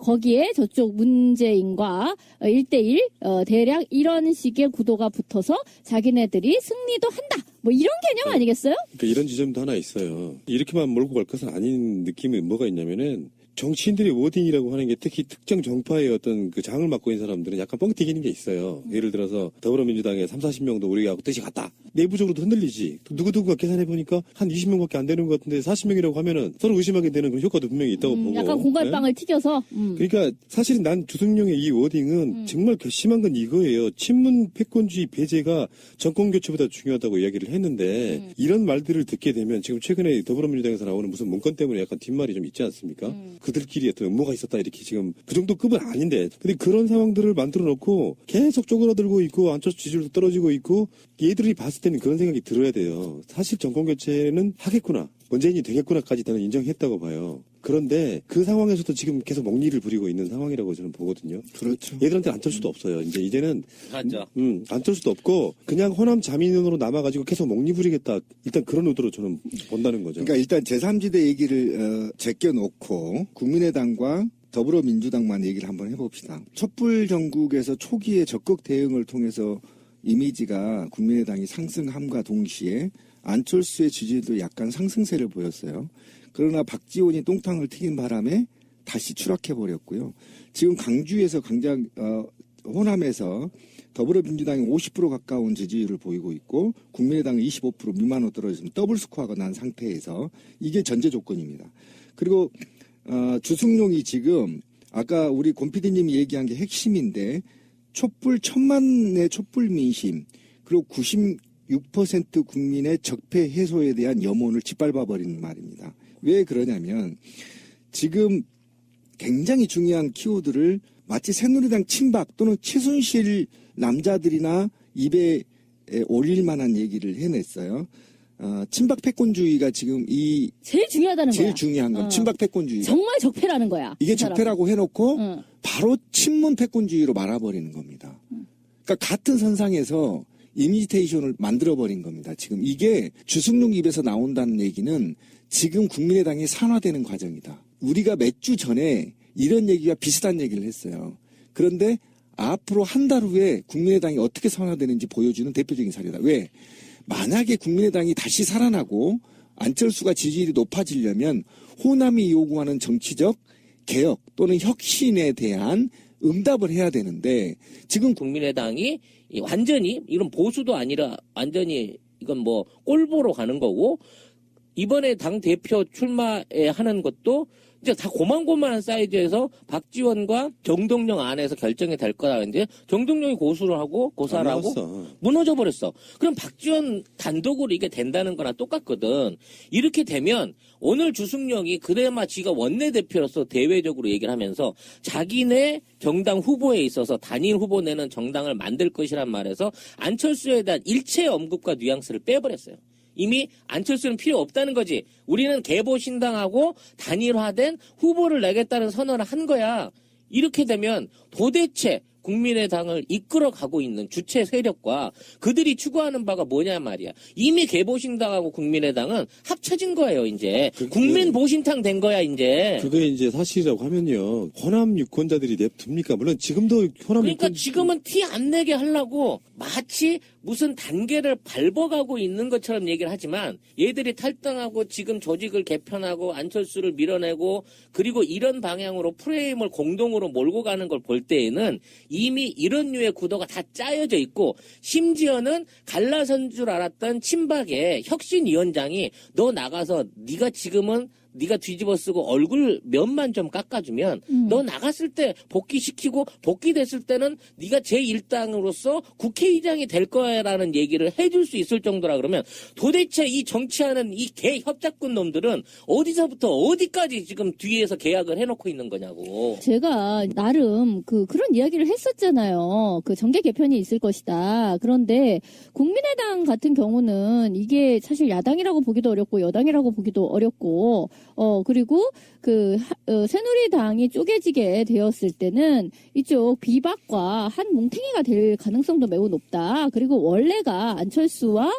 거기에 저쪽 문재인과 1대1 대략 이런 식의 구도가 붙어서 자기네들이 승리도 한다. 이런 개념 아니겠어요? 그러니까 이런 지점도 하나 있어요. 이렇게만 몰고 갈 것은 아닌 느낌이 뭐가 있냐면은 정치인들의 워딩이라고 하는 게 특히 특정 정파의 어떤 그 장을 맡고 있는 사람들은 약간 뻥 튀기는 게 있어요. 예를 들어서 더불어민주당에 30-40명도 우리하고 뜻이 같다. 내부적으로도 흔들리지. 누구누구가 계산해보니까 한 20명밖에 안 되는 것 같은데 40명이라고 하면은 서로 의심하게 되는 그런 효과도 분명히 있다고 보고. 약간 공갈빵을 튀겨서. 그러니까 사실은 난 주승용의 이 워딩은 정말 괘씸한 건 이거예요. 친문 패권주의 배제가 정권 교체보다 중요하다고 이야기를 했는데 이런 말들을 듣게 되면 지금 최근에 더불어민주당에서 나오는 무슨 문건 때문에 약간 뒷말이 좀 있지 않습니까? 그들끼리 어떤 음모가 있었다 이렇게 지금 그 정도 급은 아닌데 근데 그런 상황들을 만들어 놓고 계속 쪼그라들고 있고 안철수 지지율도 떨어지고 있고 얘들이 봤을 때는 그런 생각이 들어야 돼요. 사실 정권 교체는 하겠구나. 문재인이 되겠구나까지 나는 인정했다고 봐요. 그런데 그 상황에서도 지금 계속 먹리를 부리고 있는 상황이라고 저는 보거든요. 그렇죠. 얘들한테 안철수도 없어요. 이제는 맞죠. 안철수도 없고 그냥 호남 자민으로 남아가지고 계속 먹리 부리겠다. 일단 그런 의도로 저는 본다는 거죠. 그러니까 일단 제3지대 얘기를 제껴놓고 국민의당과 더불어민주당만 얘기를 한번 해봅시다. 촛불 전국에서 초기에 적극 대응을 통해서 이미지가 국민의당이 상승함과 동시에 안철수의 지지율도 약간 상승세를 보였어요. 그러나 박지원이 똥탕을 튀긴 바람에 다시 추락해버렸고요. 지금 강주에서 호남에서 더불어민주당이 50% 가까운 지지율을 보이고 있고 국민의당은 25% 미만으로 떨어졌으면 더블 스코어가 난 상태에서 이게 전제 조건입니다. 그리고 주승용이 지금 아까 우리 권 PD님이 얘기한 게 핵심인데 촛불 1000만의 촛불 민심 그리고 96% 국민의 적폐 해소에 대한 염원을 짓밟아버리는 말입니다. 왜 그러냐면 지금 굉장히 중요한 키워드를 마치 새누리당 친박 또는 최순실 남자들이나 입에 올릴 만한 얘기를 해냈어요. 친박 패권주의가 지금 제일 중요하다는 거야. 제일 중요한 건 친박 패권주의가. 정말 적폐라는 거야. 이게 적폐라고 해놓고 응. 바로 친문 패권주의로 말아버리는 겁니다. 그러니까 같은 선상에서 이미테이션을 만들어버린 겁니다. 지금 이게 주승용 입에서 나온다는 얘기는 지금 국민의당이 산화되는 과정이다. 우리가 몇 주 전에 이런 얘기가 비슷한 얘기를 했어요. 그런데 앞으로 한 달 후에 국민의당이 어떻게 산화되는지 보여주는 대표적인 사례다. 왜? 만약에 국민의당이 다시 살아나고 안철수가 지지율이 높아지려면 호남이 요구하는 정치적 개혁 또는 혁신에 대한 응답을 해야 되는데 지금 국민의당이 완전히 이런 보수도 아니라 완전히 이건 뭐 꼴보로 가는 거고 이번에 당 대표 출마에 하는 것도 이제 다 고만고만한 사이즈에서 박지원과 정동영 안에서 결정이 될 거다. 이제 정동영이 고수를 하고 고사를 하고 무너져 버렸어. 그럼 박지원 단독으로 이게 된다는 거나 똑같거든. 이렇게 되면 오늘 주승용이 그나마 지가 원내대표로서 대외적으로 얘기를 하면서 자기네 정당 후보에 있어서 단일 후보 내는 정당을 만들 것이란 말에서 안철수에 대한 일체 언급과 뉘앙스를 빼버렸어요. 이미 안철수는 필요 없다는 거지. 우리는 개보신당하고 단일화된 후보를 내겠다는 선언을 한 거야. 이렇게 되면 도대체 국민의당을 이끌어가고 있는 주체 세력과 그들이 추구하는 바가 뭐냐 말이야. 이미 개보신당하고 국민의당은 합쳐진 거예요, 이제. 국민보신당 된 거야, 이제. 그게 이제 사실이라고 하면요. 호남 유권자들이 냅둡니까? 물론 지금도 호남 그러니까 지금은 티 안 내게 하려고 마치 무슨 단계를 밟아가고 있는 것처럼 얘기를 하지만 얘들이 탈당하고 지금 조직을 개편하고 안철수를 밀어내고 그리고 이런 방향으로 프레임을 공동으로 몰고 가는 걸 볼 때에는 이미 이런 류의 구도가 다 짜여져 있고 심지어는 갈라선 줄 알았던 친박의 혁신위원장이 너 나가서 네가 지금은 네가 뒤집어 쓰고 얼굴 면만 좀 깎아주면 너 나갔을 때 복귀시키고 복귀됐을 때는 네가 제1당으로서 국회의장이 될 거야라는 얘기를 해줄 수 있을 정도라 그러면 도대체 이 정치하는 이 개 협작군 놈들은 어디서부터 어디까지 지금 뒤에서 계약을 해놓고 있는 거냐고. 제가 나름 그런 이야기를 했었잖아요. 그 정계 개편이 있을 것이다. 그런데 국민의당 같은 경우는 이게 사실 야당이라고 보기도 어렵고 여당이라고 보기도 어렵고 그리고 새누리당이 쪼개지게 되었을 때는 이쪽 비박과 한 뭉탱이가 될 가능성도 매우 높다. 그리고 원래가 안철수와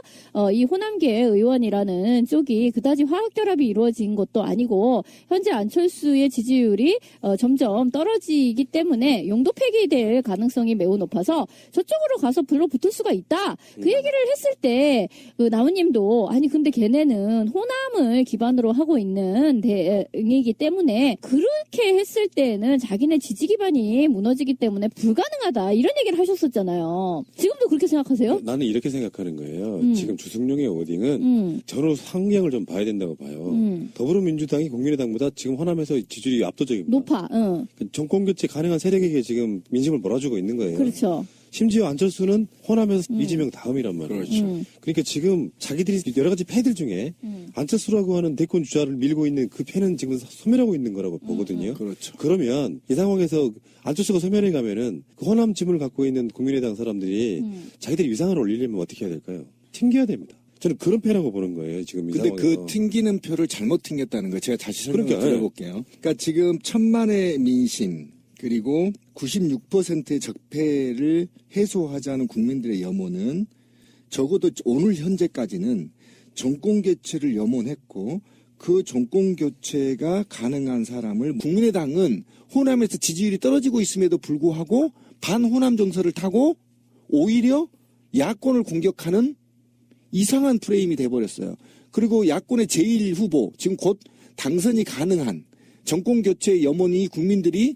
이 호남계 의원이라는 쪽이 그다지 화학결합이 이루어진 것도 아니고 현재 안철수의 지지율이 점점 떨어지기 때문에 용도 폐기될 가능성이 매우 높아서 저쪽으로 가서 불러붙을 수가 있다. 그 얘기를 했을 때 나우님도 아니 근데 걔네는 호남을 기반으로 하고 있는 대응이기 때문에 그렇게 했을 때는 자기네 지지 기반이 무너지기 때문에 불가능하다 이런 얘기를 하셨었잖아요. 지금도 그렇게 생각하세요? 나는 이렇게 생각하는 거예요. 지금 주승용의 워딩은 전후 상향을 좀 봐야 된다고 봐요. 더불어민주당이 국민의당보다 지금 호남에서 지지율이 압도적입니다. 높아. 정권 교체 가능한 세력에게 지금 민심을 몰아주고 있는 거예요. 그렇죠. 심지어 안철수는 호남에서 이재명 다음이란 말이에요. 그렇죠. 그러니까 지금 자기들이 여러 가지 패들 중에 안철수라고 하는 대권 주자를 밀고 있는 그 패는 지금 소멸하고 있는 거라고 보거든요. 그렇죠. 그러면 이 상황에서 안철수가 소멸해 가면은 그 호남 지분을 갖고 있는 국민의당 사람들이 자기들이 위상을 올리려면 어떻게 해야 될까요? 튕겨야 됩니다. 저는 그런 패라고 보는 거예요. 지금 이 근데 상황에서. 그 튕기는 표를 잘못 튕겼다는 거 제가 다시 설명을 그러니까, 드려볼게요. 그러니까 지금 1000만의 민심 그리고 96%의 적폐를 해소하자는 국민들의 염원은 적어도 오늘 현재까지는 정권 교체를 염원했고 그 정권 교체가 가능한 사람을 국민의당은 호남에서 지지율이 떨어지고 있음에도 불구하고 반호남 정서를 타고 오히려 야권을 공격하는 이상한 프레임이 돼버렸어요. 그리고 야권의 제1후보 지금 곧 당선이 가능한 정권 교체 염원이 국민들이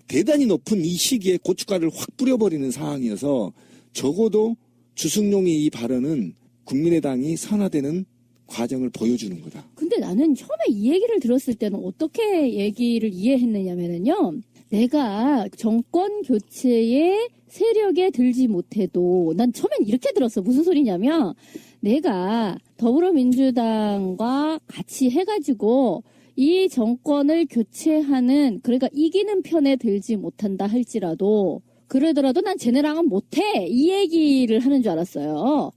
대단히 높은 이 시기에 고춧가루를 확 뿌려버리는 상황이어서 적어도 주승용의 이 발언은 국민의당이 선화되는 과정을 보여주는 거다. 근데 나는 처음에 이 얘기를 들었을 때는 어떻게 얘기를 이해했느냐면요. 내가 정권 교체의 세력에 들지 못해도 난 처음엔 이렇게 들었어. 무슨 소리냐면 내가 더불어민주당과 같이 해가지고 이 정권을 교체하는 그러니까 이기는 편에 들지 못한다 할지라도 그러더라도 난 쟤네랑은 못해 이 얘기를 하는 줄 알았어요.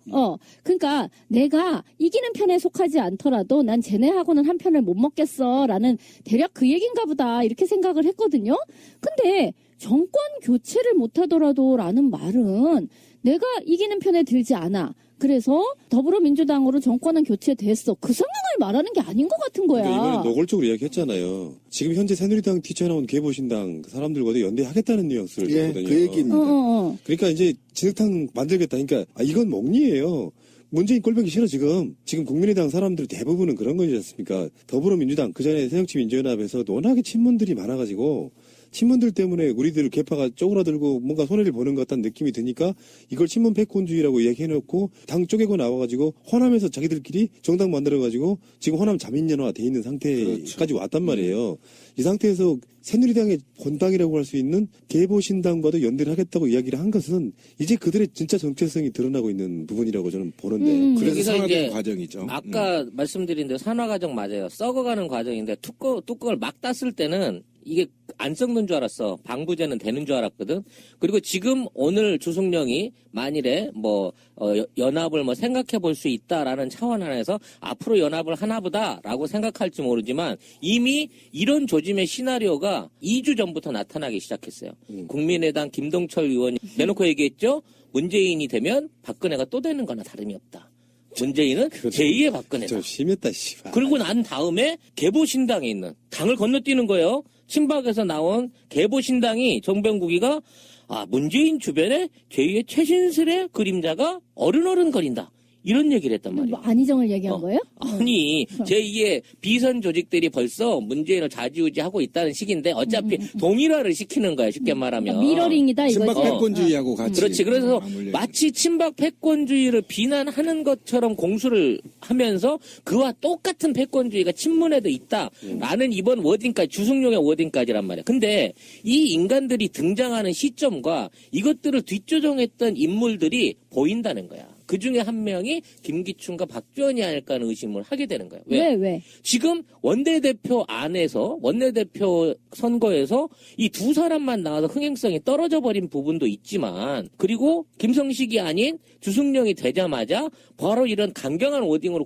그러니까 내가 이기는 편에 속하지 않더라도 난 쟤네하고는 한 편을 못 먹겠어라는 대략 그 얘기인가 보다 이렇게 생각을 했거든요. 근데 정권 교체를 못하더라도라는 말은 내가 이기는 편에 들지 않아. 그래서 더불어민주당으로 정권은 교체됐어. 그 상황을 말하는 게 아닌 것 같은 거야. 근데 이번에 노골적으로 이야기했잖아요. 지금 현재 새누리당 뛰쳐나온 개보신당 사람들과도 연대하겠다는 뉘앙스를 줬거든요. 그 얘기입니다. 그러니까 이제 진흙탕 만들겠다. 그러니까 이건 몽리예요. 문재인 꼴보기 싫어 지금 국민의당 사람들 대부분은 그런 거지 않습니까? 더불어민주당 그전에 새정치민주연합에서 워낙에 친문들이 많아가지고 친문들 때문에 우리들 개파가 쪼그라들고 뭔가 손해를 보는 것 같다는 느낌이 드니까 이걸 친문 패권주의라고 얘기해놓고 당 쪼개고 나와가지고 호남에서 자기들끼리 정당 만들어가지고 지금 호남 자민연화 돼 있는 상태까지 왔단 말이에요. 이 상태에서 새누리당의 본당이라고 할 수 있는 개보신당과도 연대를 하겠다고 이야기를 한 것은 이제 그들의 진짜 정체성이 드러나고 있는 부분이라고 저는 보는데 그래서 여기서 산화된 이제 과정이죠. 아까 말씀드린 대로 산화 과정 맞아요. 썩어가는 과정인데 뚜껑을 막 땄을 때는 이게 안 썩는 줄 알았어. 방부제는 되는 줄 알았거든. 그리고 지금 오늘 주승령이 만일에 연합을 생각해 볼 수 있다라는 차원 안에서 앞으로 연합을 하나보다라고 생각할지 모르지만 이미 이런 조짐의 시나리오가 2주 전부터 나타나기 시작했어요. 국민의당 김동철 의원이 대놓고 얘기했죠. 문재인이 되면 박근혜가 또 되는 거나 다름이 없다. 문재인은 제2의 박근혜다. 좀 심했다 씨발. 그리고 난 다음에 개보신당에 있는 당을 건너뛰는 거예요. 친박에서 나온 개보신당이 정병국이가 문재인 주변에 제2의 최신슬의 그림자가 어른거린다. 이런 얘기를 했단 말이에요. 뭐 안희정을 얘기한 거예요? 아니 제2의 비선 조직들이 벌써 문재인을 좌지우지하고 있다는 식인데 어차피 동일화를 시키는 거야. 쉽게 말하면. 미러링이다 이거지. 친박 패권주의하고 같이. 그렇지. 그래서 맞물려 마치 친박 패권주의를 비난하는 것처럼 공수를 하면서 그와 똑같은 패권주의가 친문에도 있다라는 이번 워딩까지 주승용의 워딩까지란 말이야. 근데 이 인간들이 등장하는 시점과 이것들을 뒷조정했던 인물들이 보인다는 거야. 그 중에 한 명이 김기춘과 박지원이 아닐까 하는 의심을 하게 되는 거예요. 왜? 지금 원내대표 안에서 원내대표 선거에서 이 두 사람만 나와서 흥행성이 떨어져 버린 부분도 있지만 그리고 김성식이 아닌 주승령이 되자마자 바로 이런 강경한 워딩으로